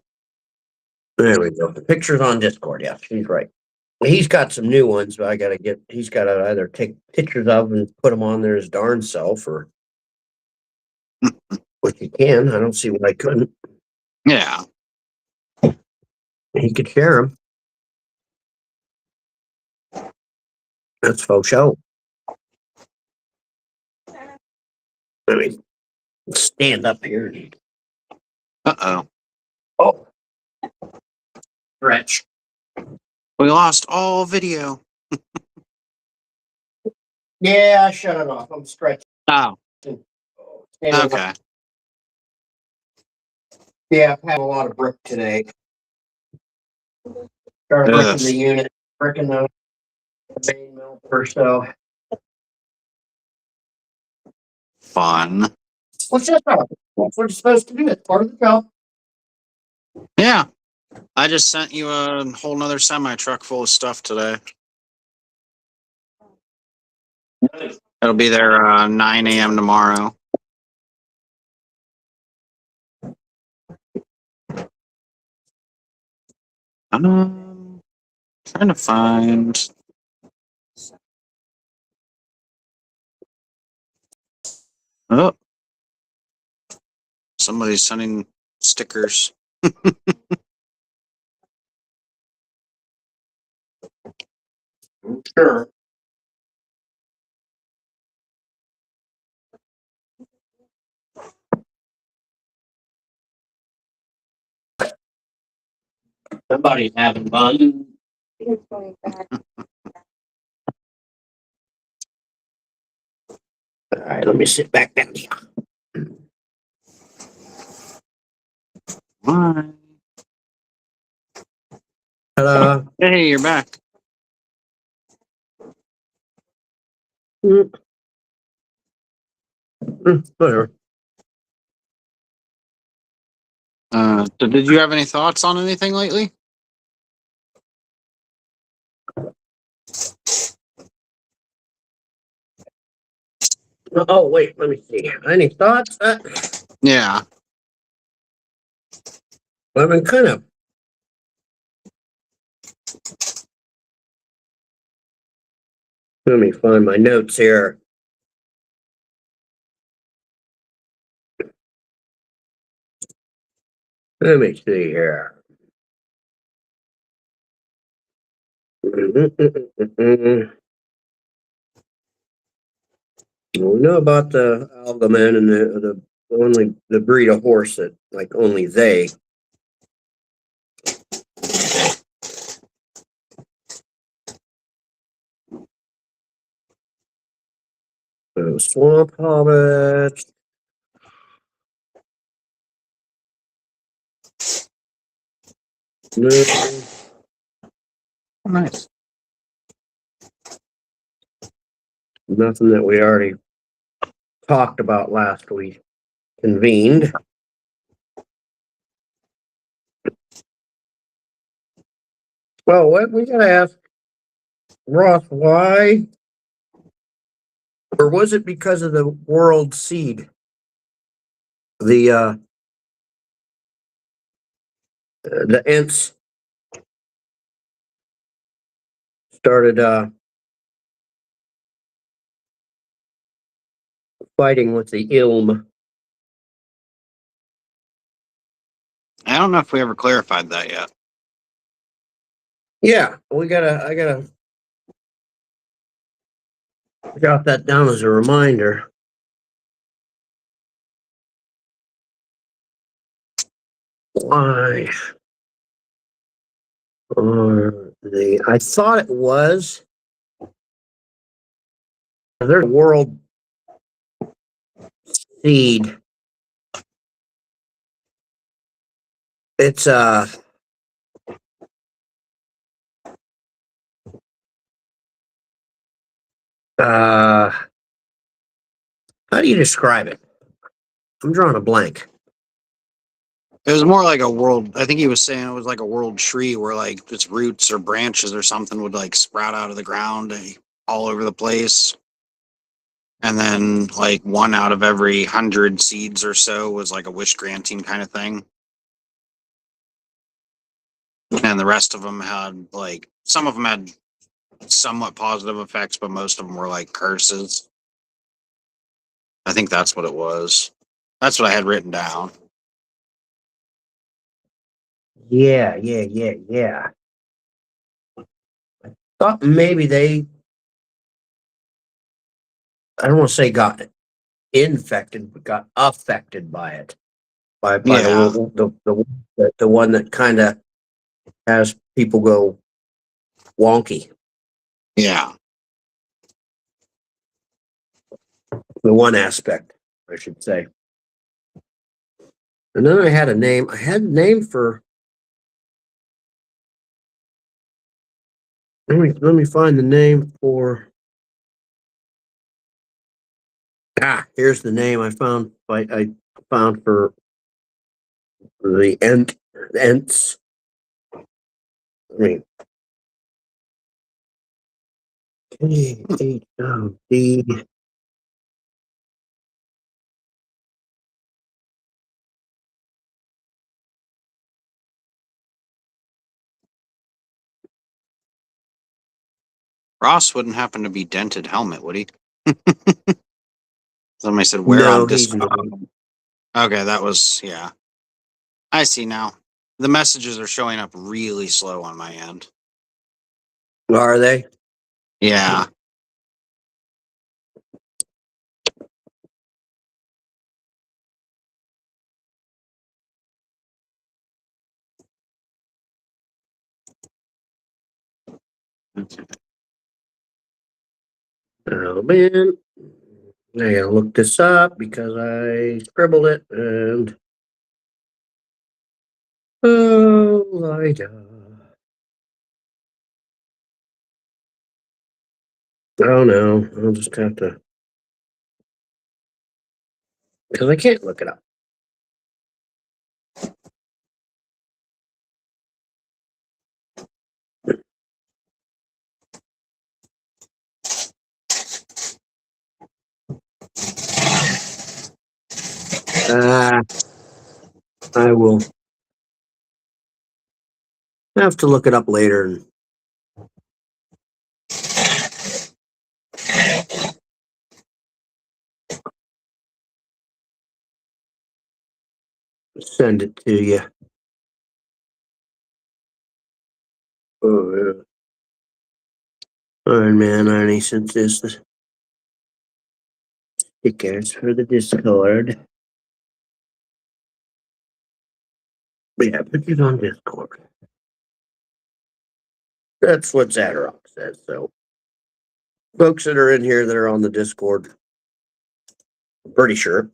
Speaker 1: there we go. The picture's on Discord. Yeah, she's right. He's got some new ones, but he's got to either take pictures of and put them on there his darn self, or which he can. I don't see why I couldn't.
Speaker 2: Yeah.
Speaker 1: He could share them. That's faux show. Let me stand up here.
Speaker 2: Uh-oh.
Speaker 1: Oh, stretch.
Speaker 2: We lost all video.
Speaker 1: Yeah, I shut it off. I'm stretching.
Speaker 2: Oh,
Speaker 1: Standing up.
Speaker 2: okay.
Speaker 1: Yeah, I've had a lot of brick today. Started
Speaker 2: Ugh.
Speaker 1: bricking the unit, bricking the main mill or so.
Speaker 2: Fun.
Speaker 1: What's that about? That's what you're supposed to do. It's part of the job.
Speaker 2: Yeah. I just sent you a whole nother semi-truck full of stuff today. It'll be there 9 a.m. tomorrow. Trying to find. Oh, somebody's sending stickers.
Speaker 1: Sure. Somebody's having fun. All right, let me sit back down here.
Speaker 2: Hi.
Speaker 1: Hello.
Speaker 2: Hey, you're back.
Speaker 1: Whatever.
Speaker 2: So did you have any thoughts on anything lately?
Speaker 1: Oh, wait, let me see. Any thoughts?
Speaker 2: Yeah.
Speaker 1: I've been kind of. Let me find my notes here. Let me see here. We know about the alderman and the only the breed of horse that like only they. Swamp hobbit. No,
Speaker 2: Nice.
Speaker 1: nothing that we already talked about last week. Convened. Well, what we gotta ask Ross why, or was it because of the world seed? The Ents started fighting with the Ilm.
Speaker 2: I don't know if we ever clarified that yet.
Speaker 1: Yeah, I gotta jot that down as a reminder. Why are they? I thought it was. There's a world seed. It's uh how do you describe it? I'm drawing a blank.
Speaker 2: It was more like a world. I think he was saying it was like a world tree where like its roots or branches or something would like sprout out of the ground all over the place. And then like one out of every 100 seeds or so was like a wish granting kind of thing. And the rest of them had like, some of them had somewhat positive effects, but most of them were like curses. I think that's what it was. That's what I had written down.
Speaker 1: Yeah. Thought maybe they. I don't want to say got infected, but got affected by it. By
Speaker 2: Yeah.
Speaker 1: the one that kind of has people go wonky.
Speaker 2: Yeah.
Speaker 1: The one aspect, I should say. And then I had a name. I had a name for. Let me find the name for. Here's the name I found. I found for the Ents. I mean, K-H-O-D.
Speaker 2: Ross wouldn't happen to be dented helmet, would he? Somebody said where
Speaker 1: No,
Speaker 2: on
Speaker 1: he's
Speaker 2: Discord.
Speaker 1: not.
Speaker 2: Okay, that was yeah. I see now. The messages are showing up really slow on my end.
Speaker 1: Are they?
Speaker 2: Yeah.
Speaker 1: Oh man, I gotta look this up because I scribbled it and oh no, I'll just have to because I can't look it up. I will have to look it up later and send it to you. Oh yeah. Iron Man, Arnie, since this the stickers for the Discord. Yeah, put it on Discord. That's what Zadrock says. So, folks that are in here that are on the Discord, I'm pretty sure.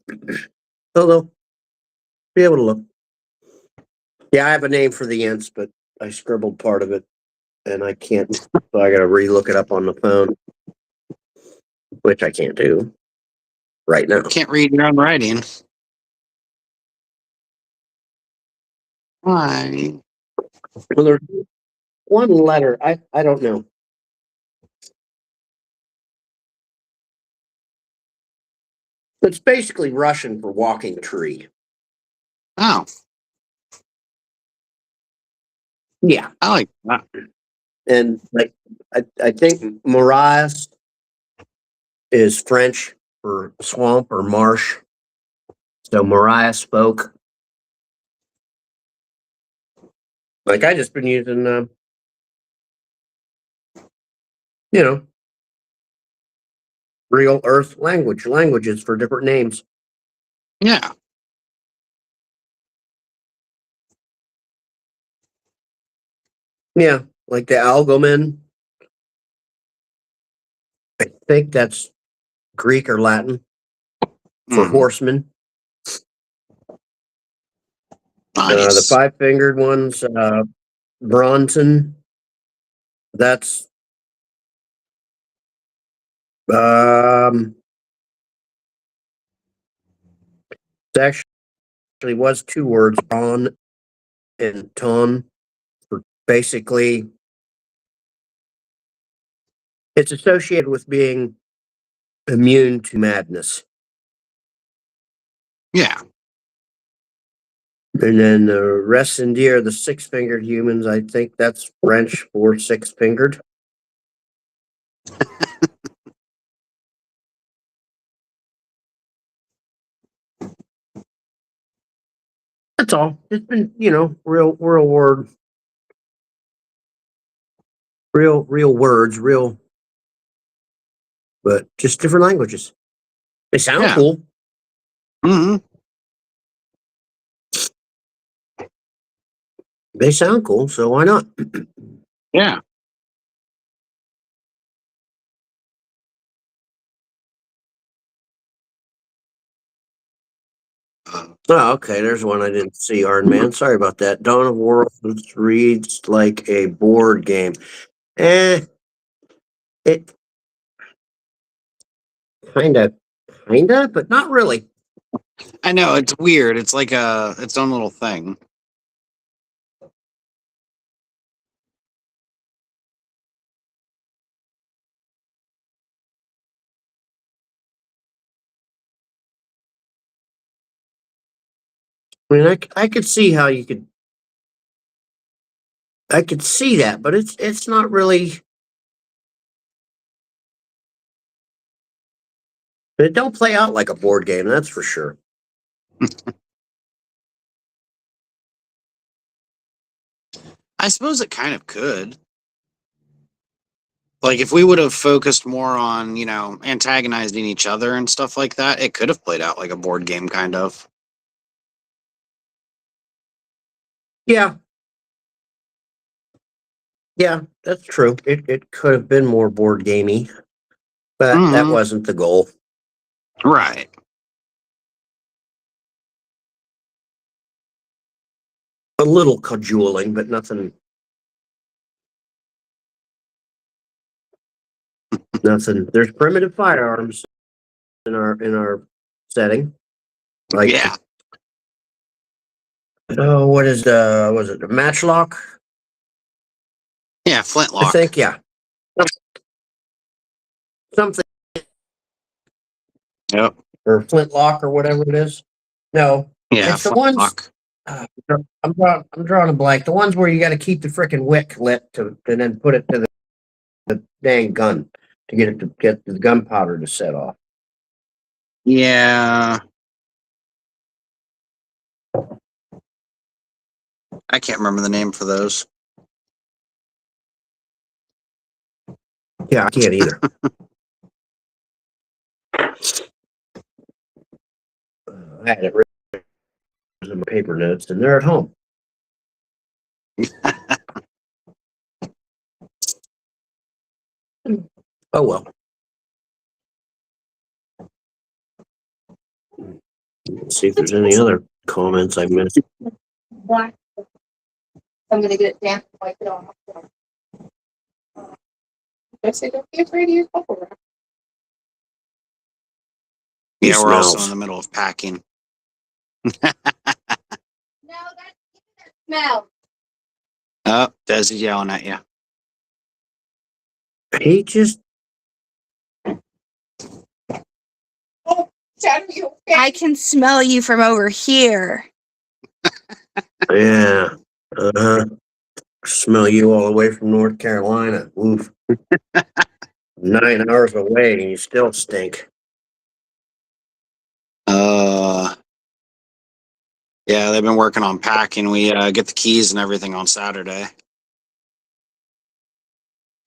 Speaker 1: So they'll be able to look. Yeah, I have a name for the Ents, but I scribbled part of it and I can't. So I got to re-look it up on the phone, which I can't do right now.
Speaker 2: Can't read your own writing. Why?
Speaker 1: Well, there's one letter. I don't know. It's basically Russian for walking tree.
Speaker 2: Oh,
Speaker 1: Yeah.
Speaker 2: I like that.
Speaker 1: And like I think morass is French for swamp or marsh. So Mariah spoke. Like I just been using you know, real earth languages for different names.
Speaker 2: Yeah.
Speaker 1: Yeah, like the algomen. I think that's Greek or Latin for
Speaker 2: Mm,
Speaker 1: horseman. The
Speaker 2: nice.
Speaker 1: 5-fingered ones, Bronson. That's um, it actually was 2 words, Bron and Ton. For basically, it's associated with being immune to madness.
Speaker 2: Yeah.
Speaker 1: And then the Ressendir, the 6-fingered humans, I think that's French for 6-fingered. That's all. It's been, real words, but just different languages. They sound
Speaker 2: Yeah.
Speaker 1: cool.
Speaker 2: Hmm.
Speaker 1: They sound cool, so why not?
Speaker 2: Yeah.
Speaker 1: Oh, okay. There's one I didn't see. Iron Man. Sorry about that. Dawn of Worlds reads like a board game. Eh, it kinda, but not really.
Speaker 2: I know it's weird. It's like its own little thing.
Speaker 1: I mean, I could see how you could. I could see that, but it's not really. It don't play out like a board game. That's for sure.
Speaker 2: I suppose it kind of could. Like if we would have focused more on, antagonizing each other and stuff like that, it could have played out like a board game kind of.
Speaker 1: Yeah, yeah, that's true. It could have been more board gamey, but that
Speaker 2: Hmm.
Speaker 1: wasn't the goal.
Speaker 2: Right.
Speaker 1: A little cajoling, but nothing. Nothing. There's primitive firearms in our setting. Like,
Speaker 2: Yeah.
Speaker 1: oh, what is was it a matchlock?
Speaker 2: Yeah.
Speaker 1: I
Speaker 2: Flintlock.
Speaker 1: think, yeah, something
Speaker 2: Yep.
Speaker 1: or flintlock or whatever it is. No,
Speaker 2: Yeah.
Speaker 1: it's the ones.
Speaker 2: Flintlock.
Speaker 1: I'm drawing a blank. The ones where you got to keep the freaking wick lit and then put it to the dang gun to get the gunpowder to set off.
Speaker 2: Yeah. I can't remember the name for those.
Speaker 1: Yeah, I can't either. I had it written in my paper notes, and they're at home. Oh well. Let's see if there's any other comments I missed.
Speaker 3: Black. I'm gonna get it damp and wipe it off. I say don't be afraid of your bubble wrap.
Speaker 1: He
Speaker 2: Yeah, we're also in
Speaker 1: smells.
Speaker 2: the middle of packing.
Speaker 3: No, that smell.
Speaker 2: Oh, Desi's yelling at you.
Speaker 1: He just
Speaker 3: Oh, Shadow, you okay?
Speaker 4: I can smell you from over here.
Speaker 1: yeah. Uh-huh. Smell you all the way from North Carolina. Oof. 9 hours away and you still stink.
Speaker 2: Yeah, they've been working on packing. We get the keys and everything on Saturday.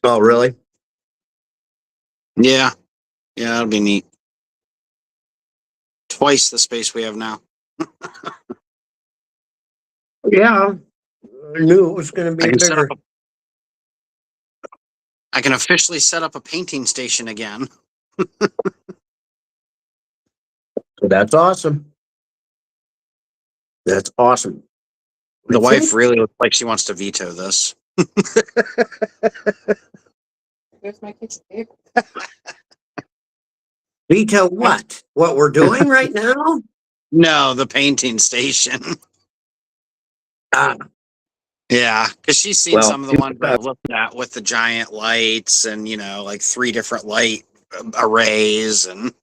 Speaker 1: Oh, really?
Speaker 2: Yeah, that'll be neat. Twice the space we have now.
Speaker 1: Yeah. I knew it was going to
Speaker 2: I
Speaker 1: be
Speaker 2: can set up.
Speaker 1: bigger.
Speaker 2: I can officially set up a painting station again.
Speaker 1: That's awesome. That's awesome.
Speaker 2: The
Speaker 1: I
Speaker 2: wife
Speaker 1: think-
Speaker 2: really looks like she wants to veto this.
Speaker 3: There's my kitchen table.
Speaker 1: Veto what? What we're doing right now?
Speaker 2: No, the painting station.
Speaker 1: Ah,
Speaker 2: Yeah, because she's seen
Speaker 1: well,
Speaker 2: some of the ones I've looked at with the giant lights and, like 3 different light arrays and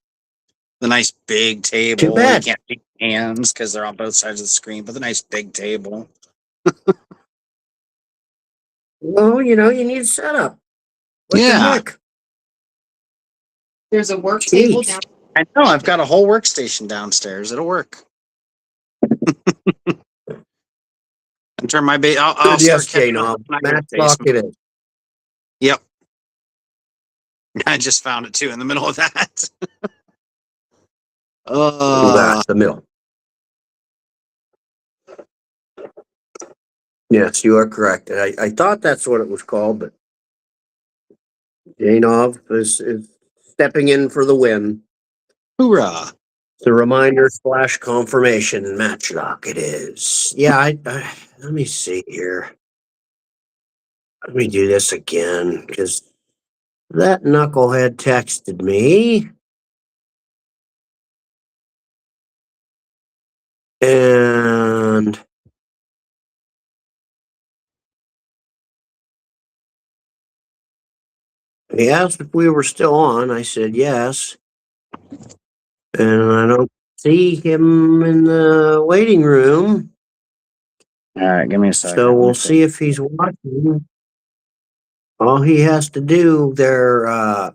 Speaker 2: the nice big table.
Speaker 1: Too bad.
Speaker 2: You can't see hands because they're on both sides of the screen, but the nice big table.
Speaker 1: well, you need a setup. What the
Speaker 2: Yeah.
Speaker 1: heck?
Speaker 3: There's a work table
Speaker 1: Jeez.
Speaker 3: down.
Speaker 2: I know. I've got a whole workstation downstairs. It'll work. And turn my I'll start
Speaker 1: Yes,
Speaker 2: catching
Speaker 1: J-Knob.
Speaker 2: up my
Speaker 1: Matchlock
Speaker 2: basement.
Speaker 1: it is.
Speaker 2: Yep. I just found it too in the middle of that.
Speaker 1: That's the middle. Yes, you are correct. I thought that's what it was called, but Janov is stepping in for the win.
Speaker 2: Hoorah.
Speaker 1: It's a reminder / confirmation matchlock it is. Yeah, let me see here. Let me do this again, because that knucklehead texted me. And he asked if we were still on. I said yes. And I don't see him in the waiting room.
Speaker 2: All right, give me a second.
Speaker 1: So we'll see if he's watching. All he has to do there,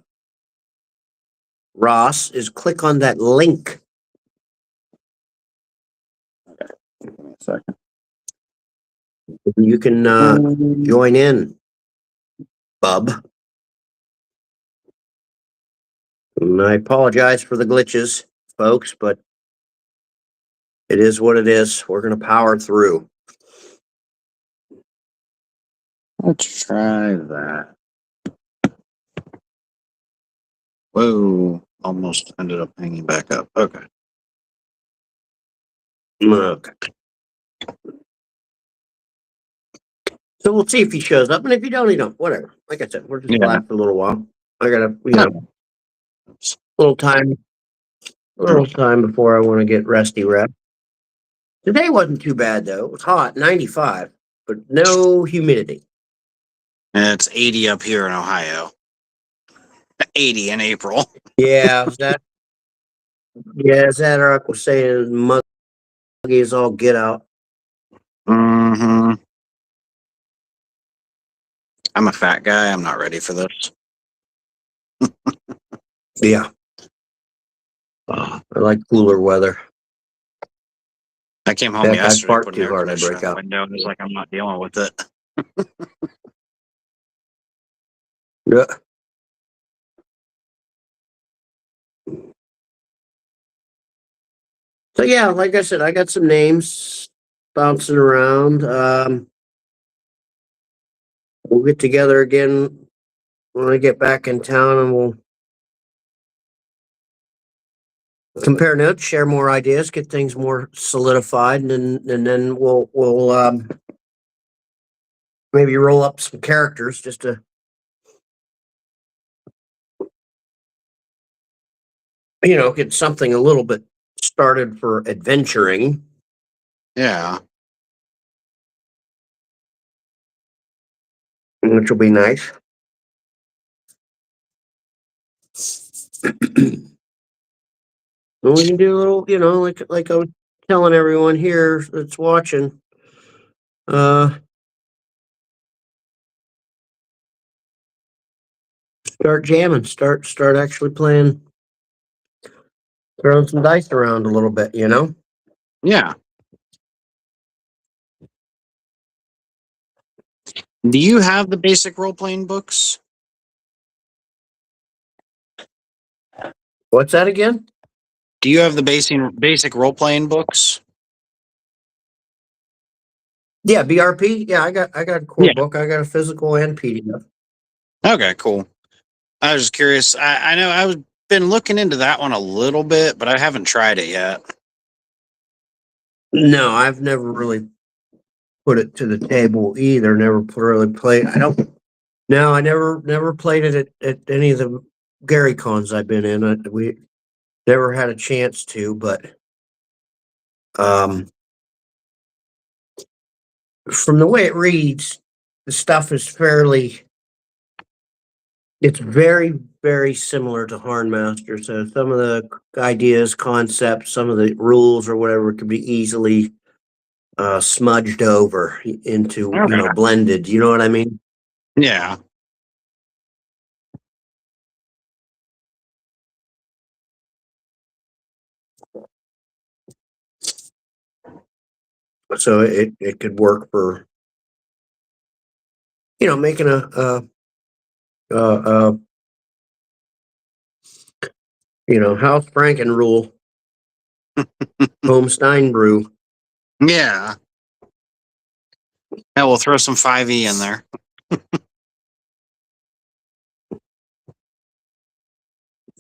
Speaker 1: Ross, is click on that link.
Speaker 2: Give me a second.
Speaker 1: You can join in, bub. And I apologize for the glitches, folks, but it is what it is. We're going to power through.
Speaker 2: Let's try that. Whoa, almost ended up hanging back up. Okay.
Speaker 1: Okay. So we'll see if he shows up, and if he don't, he don't. Whatever. Like I said, we're just
Speaker 2: Yeah.
Speaker 1: live for a little while. I gotta, little time before I want to get resty rep. Today wasn't too bad though. It was hot, 95, but no humidity.
Speaker 2: And it's 80 up here in Ohio. 80 in April.
Speaker 1: Yeah, is that our uncle saying muggy is all get out.
Speaker 2: Mm-hmm. I'm a fat guy. I'm not ready for this.
Speaker 1: Yeah. I like cooler weather.
Speaker 2: I came home
Speaker 1: Heck, I
Speaker 2: yesterday,
Speaker 1: fart
Speaker 2: put an
Speaker 1: too
Speaker 2: air
Speaker 1: hard, I
Speaker 2: conditioner
Speaker 1: break
Speaker 2: in the
Speaker 1: out.
Speaker 2: window, and it's like I'm not dealing with it.
Speaker 1: Yeah. So yeah, like I said, I got some names bouncing around. We'll get together again when I get back in town, and we'll compare notes, share more ideas, get things more solidified, and then we'll maybe roll up some characters just to get something a little bit started for adventuring,
Speaker 2: Yeah.
Speaker 1: which will be nice. And we can do a little, like I was telling everyone here that's watching. Start jamming. Start actually playing, throwing some dice around a little bit.
Speaker 2: Yeah. Do you have the basic role playing books?
Speaker 1: What's that again?
Speaker 2: Do you have the basic role playing books?
Speaker 1: Yeah, BRP. Yeah, I got a core
Speaker 2: Yeah.
Speaker 1: book. I got a physical and PDF.
Speaker 2: Okay, cool. I was just curious. I know I've been looking into that one a little bit, but I haven't tried it yet.
Speaker 1: No, I've never really put it to the table either. Never really played. I don't. No, I never played it at any of the Gary cons I've been in. We never had a chance to, but from the way it reads, the stuff is fairly. It's very, very similar to Hornmaster. So some of the ideas, concepts, some of the rules or whatever could be easily smudged over into,
Speaker 2: Okay.
Speaker 1: blended. You know what I mean?
Speaker 2: Yeah.
Speaker 1: So it could work for, making a House Franken rule Homestein brew.
Speaker 2: Yeah. Yeah, we'll throw some 5e in there.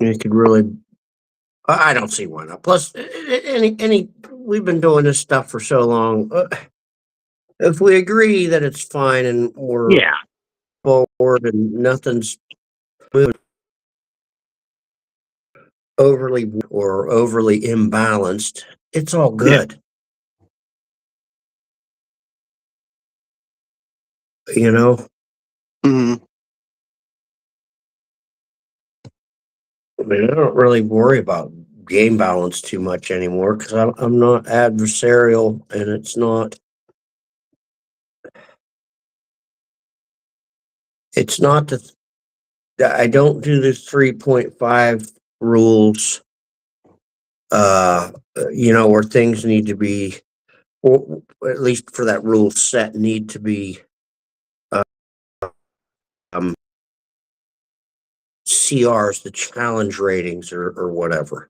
Speaker 1: You could really. I don't see why not. Plus, we've been doing this stuff for so long. If we agree that it's fine and we're
Speaker 2: Yeah.
Speaker 1: forward and nothing's moving overly or overly imbalanced, it's all good. You know,
Speaker 2: Mhm.
Speaker 1: I mean, I don't really worry about game balance too much anymore because I'm not adversarial and it's not I don't do the 3.5 rules, where things need to be, or at least for that rule set, need to be um, CRs, the challenge ratings or whatever.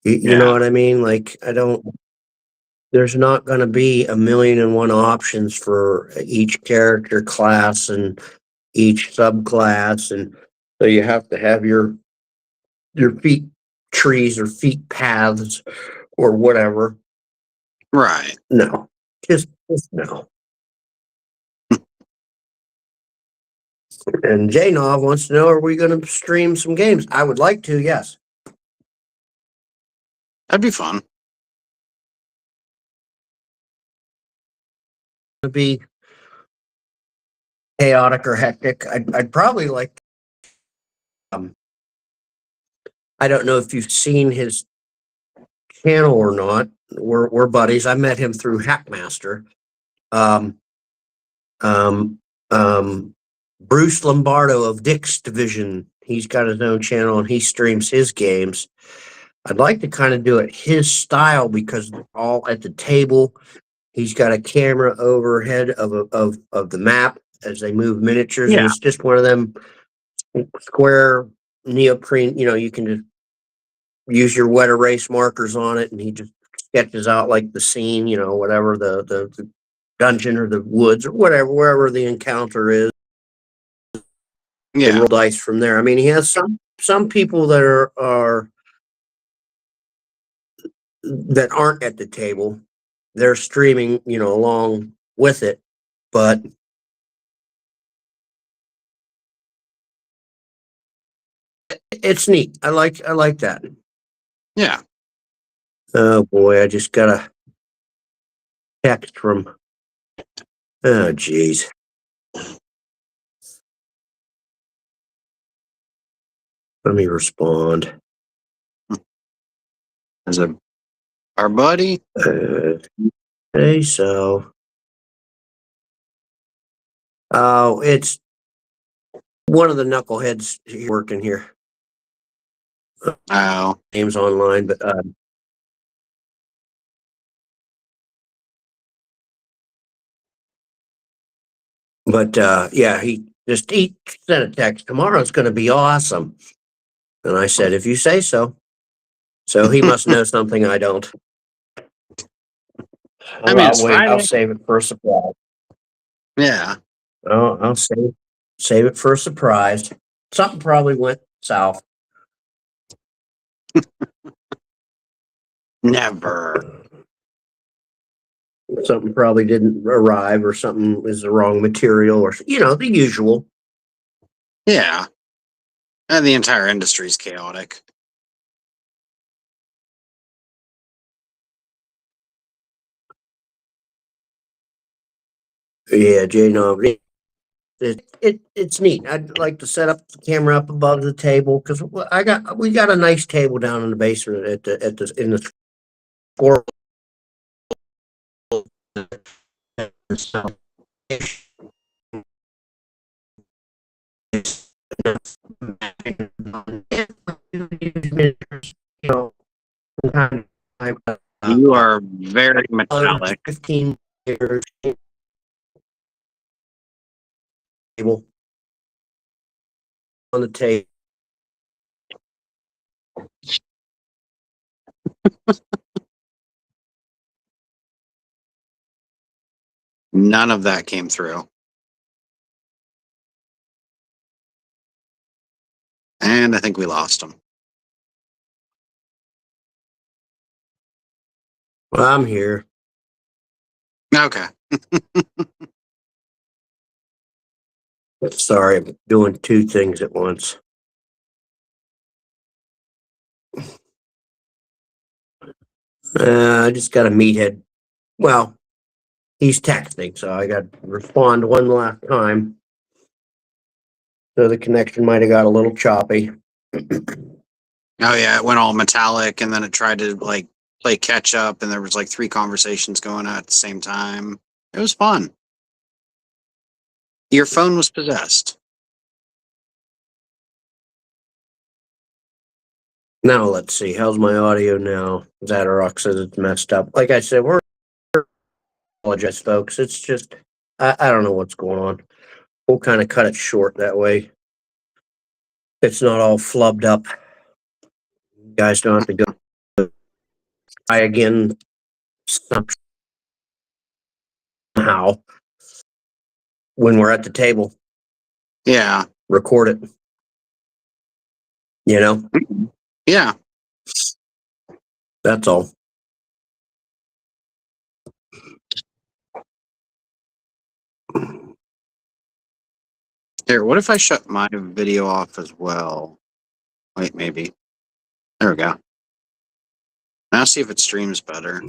Speaker 1: You know
Speaker 2: Yeah.
Speaker 1: what I mean? Like, there's not going to be a million and one options for each character class and each subclass. And so you have to have your feet trees or feet paths or whatever.
Speaker 2: Right.
Speaker 1: No, just no. And J Nov wants to know, are we going to stream some games? I would like to, yes.
Speaker 2: That'd be fun.
Speaker 1: To be chaotic or hectic. I'd probably like. Um, I don't know if you've seen his channel or not. We're buddies. I met him through Hackmaster. Um, um, um, Bruce Lombardo of Dick's Division. He's got his own channel and he streams his games. I'd like to kind of do it his style because they're all at the table. He's got a camera overhead of the map as they move miniatures, and
Speaker 2: Yeah.
Speaker 1: it's just one of them square neoprene. You can just use your wet erase markers on it, and he just sketches out like the scene, whatever the dungeon or the woods or whatever, wherever the encounter is, and
Speaker 2: Yeah.
Speaker 1: roll dice from there. I mean, he has some people that are that aren't at the table. They're streaming, along with it, but it's neat. I like that.
Speaker 2: Yeah.
Speaker 1: Oh boy, I just got a text from. Oh geez. Let me respond.
Speaker 2: As our buddy.
Speaker 1: Hey, so. Oh, it's one of the knuckleheads working here.
Speaker 2: Oh.
Speaker 1: Name's online, but yeah, he sent a text. Tomorrow's going to be awesome, and I said, if you say so. So he must know something I don't.
Speaker 2: I mean,
Speaker 1: I'll
Speaker 2: it's
Speaker 1: wait. I'll
Speaker 2: Friday.
Speaker 1: save it for a surprise.
Speaker 2: Yeah.
Speaker 1: I'll save it for a surprise. Something probably went south.
Speaker 2: Never.
Speaker 1: Something probably didn't arrive, or something is the wrong material, or the usual.
Speaker 2: Yeah. And the entire industry's chaotic.
Speaker 1: Yeah, Jay. No, it's neat. I'd like to set up the camera up above the table because we got a nice table down in the basement at the in the score. You know,
Speaker 2: You are very metallic.
Speaker 1: 15 years table on the table.
Speaker 2: None of that came through. And I think we lost him.
Speaker 1: Well, I'm here.
Speaker 2: Okay.
Speaker 1: Sorry, I'm doing two things at once. I just got a meathead. Well, he's texting, so I got to respond one last time. So the connection might have got a little choppy.
Speaker 2: Oh yeah, it went all metallic, and then it tried to like play catch up, and there was like 3 conversations going on at the same time. It was fun. Your phone was possessed.
Speaker 1: Now let's see. How's my audio now? Zatarock says it's messed up. Like I said, we're apologize, folks. It's just I don't know what's going on. We'll kind of cut it short that way. It's not all flubbed up. You guys don't have to go try again somehow when we're at the table.
Speaker 2: Yeah.
Speaker 1: Record it. You know?
Speaker 2: Yeah.
Speaker 1: That's all.
Speaker 2: Here, what if I shut my video off as well? Wait, maybe. There we go. Now see if it streams better.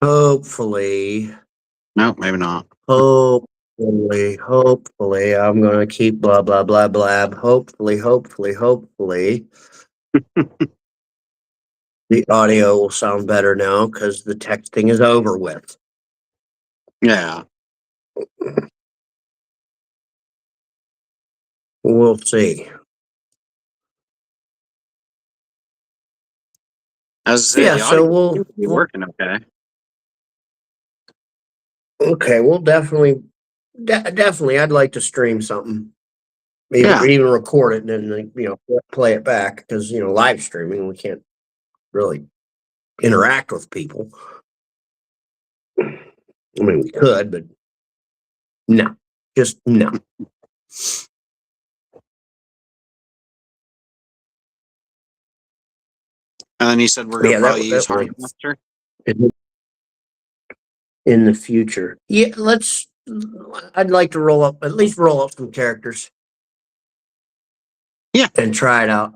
Speaker 1: Hopefully.
Speaker 2: No, maybe not.
Speaker 1: Hopefully, I'm gonna keep blah blah blah blab. Hopefully, the audio will sound better now because the texting is over with.
Speaker 2: Yeah.
Speaker 1: We'll see.
Speaker 2: As I say,
Speaker 1: Yeah,
Speaker 2: the
Speaker 1: so
Speaker 2: audio seems to be working okay.
Speaker 1: Okay, we'll definitely. I'd like to stream something.
Speaker 2: Yeah.
Speaker 1: Even record it and then play it back because live streaming we can't really interact with people. I mean, we could, but no, just no.
Speaker 2: And then you said we're gonna
Speaker 1: Yeah,
Speaker 2: probably
Speaker 1: that
Speaker 2: use
Speaker 1: definitely.
Speaker 2: Harvester.
Speaker 1: In the future, yeah, I'd like to at least roll up some characters.
Speaker 2: Yeah.
Speaker 1: And try it out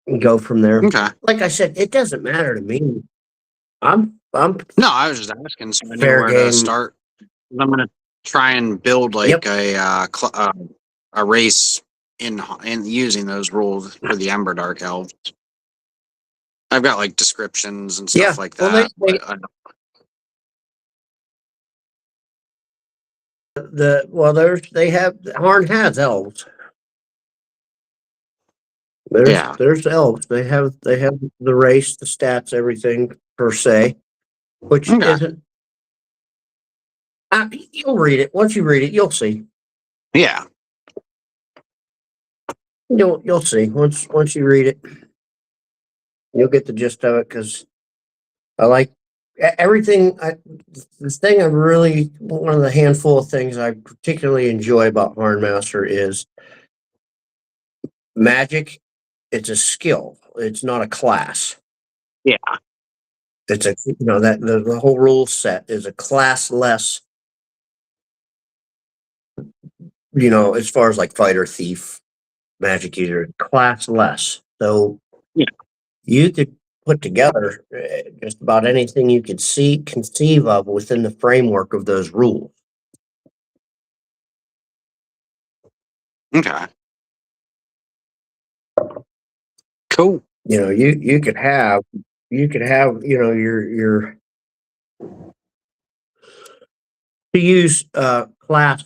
Speaker 1: and go from there.
Speaker 2: Okay.
Speaker 1: Like I said, it doesn't matter to me. I'm
Speaker 2: No, I was just asking so I knew
Speaker 1: Fair
Speaker 2: where
Speaker 1: game.
Speaker 2: to start. I'm gonna try and build like a race in using those rules for the Ember Dark Elves. I've got like descriptions and stuff like that.
Speaker 1: Harn has elves. There's elves. They have the race, the stats, everything per se, which isn't. You'll read it. Once you read it, you'll see.
Speaker 2: Yeah.
Speaker 1: You'll see. Once you read it, you'll get the gist of it because I like everything. This thing I really, one of the handful of things I particularly enjoy about Harnmaster is magic. It's a skill. It's not a class.
Speaker 2: Yeah.
Speaker 1: It's that the whole rule set is a classless. As far as like fighter, thief, magic user, classless. So
Speaker 2: yeah,
Speaker 1: you could put together just about anything you could conceive of within the framework of those rules.
Speaker 2: Okay. Cool.
Speaker 1: You could have your to use class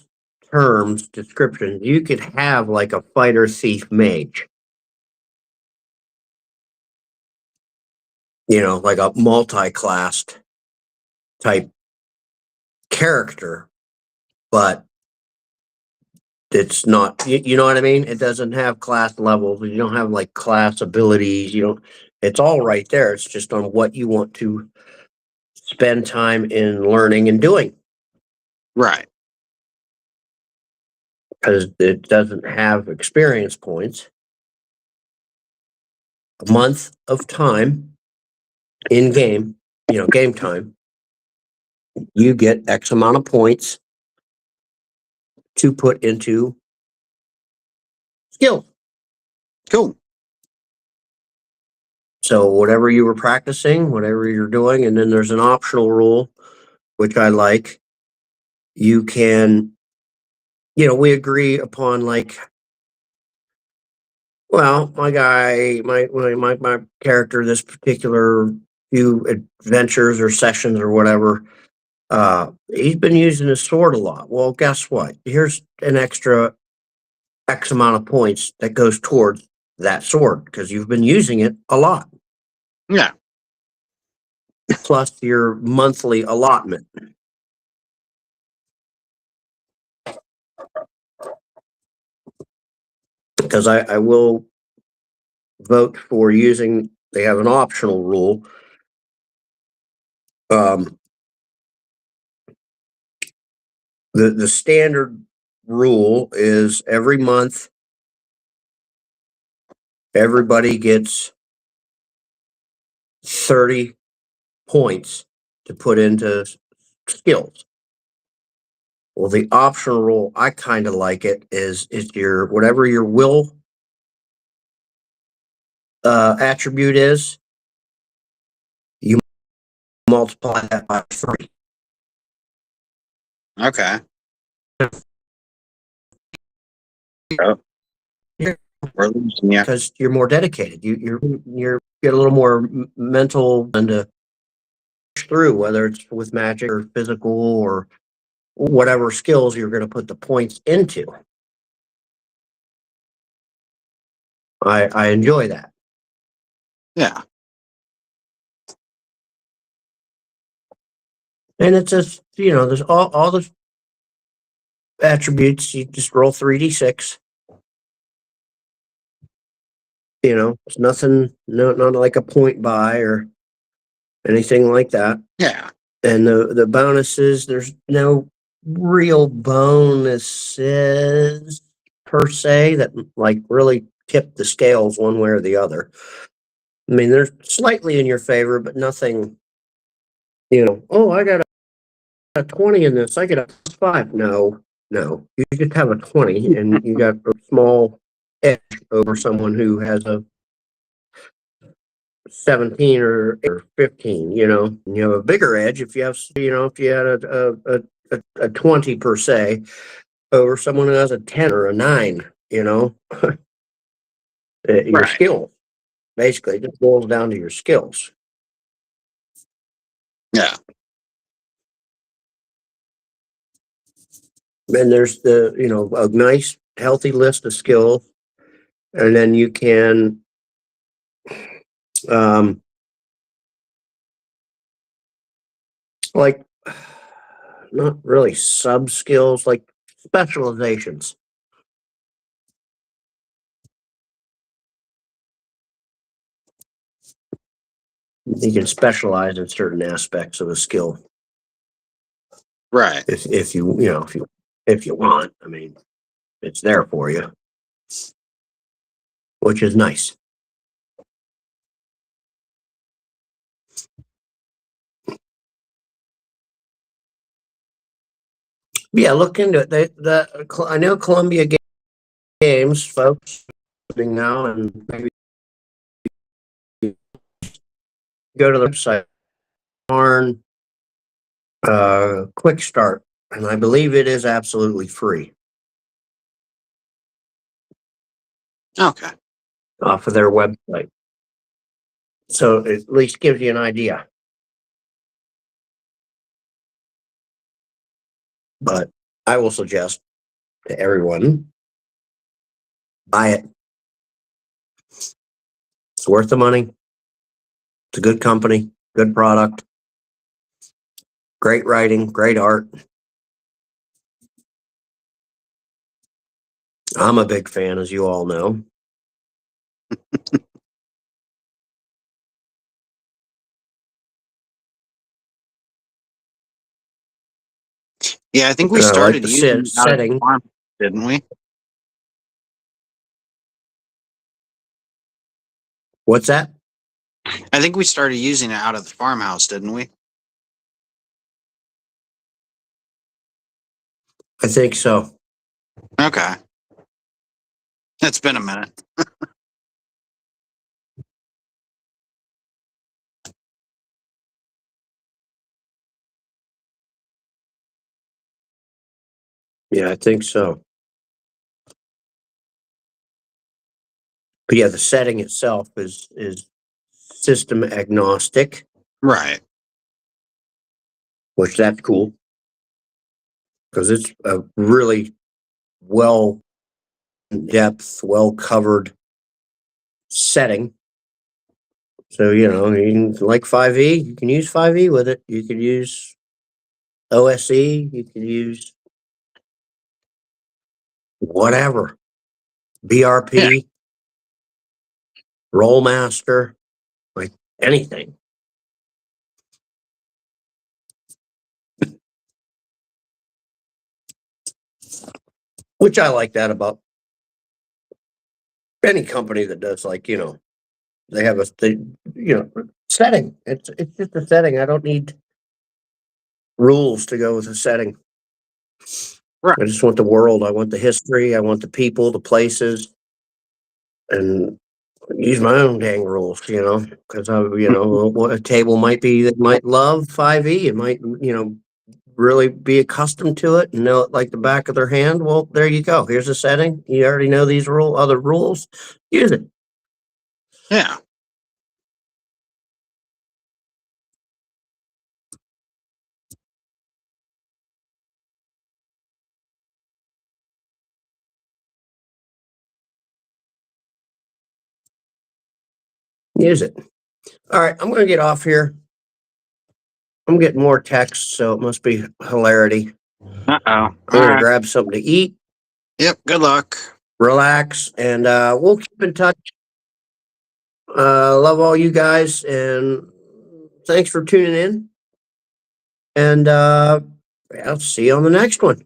Speaker 1: terms descriptions. You could have like a fighter, thief, mage. Like a multi-classed type character, but it's not, you know what I mean? It doesn't have class levels. You don't have like class abilities. It's all right there. It's just on what you want to spend time in learning and doing,
Speaker 2: Right.
Speaker 1: because it doesn't have experience points. A month of time in game, game time, you get X amount of points to put into skill.
Speaker 2: Cool.
Speaker 1: So whatever you were practicing, whatever you're doing, and then there's an optional rule, which I like. You can, we agree upon like, well, my guy, my character, this particular few adventures or sessions or whatever, he's been using his sword a lot. Well, guess what? Here's an extra X amount of points that goes towards that sword because you've been using it a lot.
Speaker 2: Yeah.
Speaker 1: Plus your monthly allotment. Because I will vote for using, they have an optional rule. The standard rule is every month, everybody gets 30 points to put into skills. Well, the optional rule, I kind of like it, is your whatever your will attribute is, you multiply that by 3.
Speaker 2: Okay. Oh,
Speaker 1: Yeah.
Speaker 2: we're losing you.
Speaker 1: Because you're more dedicated. You're get a little more mental and to push through, whether it's with magic or physical or whatever skills you're going to put the points into. I enjoy that.
Speaker 2: Yeah.
Speaker 1: And it's just, there's all the attributes. You just roll 3d6. It's nothing, not like a point buy or anything like that.
Speaker 2: Yeah.
Speaker 1: And the bonuses, there's no real bonuses per se that like really tip the scales one way or the other. I mean, they're slightly in your favor, but nothing, oh, I got a 20 in this, I get a +5. No, you just have a 20 and you got a small edge over someone who has a 17 or 15, and you have a bigger edge if you have, if you had a 20 per se over someone who has a 10 or a 9, your
Speaker 2: Right.
Speaker 1: skills. Basically, it just boils down to your skills.
Speaker 2: Yeah.
Speaker 1: And there's a nice, healthy list of skills. And then you can, like, not really sub skills, like specializations. You can specialize in certain aspects of a skill
Speaker 2: Right.
Speaker 1: if you want. I mean, it's there for you, which is nice. Yeah, look into it. I know Columbia Games, folks, now, and maybe go to the website, Quick Start, and I believe it is absolutely free
Speaker 2: Okay.
Speaker 1: off of their website. So it at least gives you an idea. But I will suggest to everyone, buy it. It's worth the money. It's a good company, good product, great writing, great art. I'm a big fan, as you all know.
Speaker 2: Yeah, I think we
Speaker 1: I like
Speaker 2: started
Speaker 1: the
Speaker 2: using it out of the
Speaker 1: setting.
Speaker 2: farm, didn't we?
Speaker 1: What's that?
Speaker 2: I think we started using it out of the farmhouse, didn't we?
Speaker 1: I think so.
Speaker 2: Okay. It's been a minute.
Speaker 1: Yeah, I think so. But yeah, the setting itself is system agnostic,
Speaker 2: Right.
Speaker 1: which that's cool because it's a really well depth, well covered setting. So you know, you can, like 5e, you can use 5e with it. You could use OSE. You can use whatever
Speaker 2: Yeah.
Speaker 1: BRP, Rollmaster, like anything. Which I like that about any company that does, like, you know, they have setting. It's just a setting. I don't need rules to go with a setting.
Speaker 2: Right.
Speaker 1: I just want the world. I want the history. I want the people, the places, and use my own dang rules. You know, because what a table might be that might love 5e. It might really be accustomed to it and know it like the back of their hand. Well, there you go. Here's a setting. You already know these other rules. Use it.
Speaker 2: Yeah.
Speaker 1: Use it. All right, I'm going to get off here. I'm getting more text, so it must be hilarity.
Speaker 2: Uh-oh.
Speaker 1: I'm going to grab something to eat,
Speaker 2: Yep. Good luck.
Speaker 1: relax, and we'll keep in touch. Love all you guys, and thanks for tuning in. And I'll see you on the next one.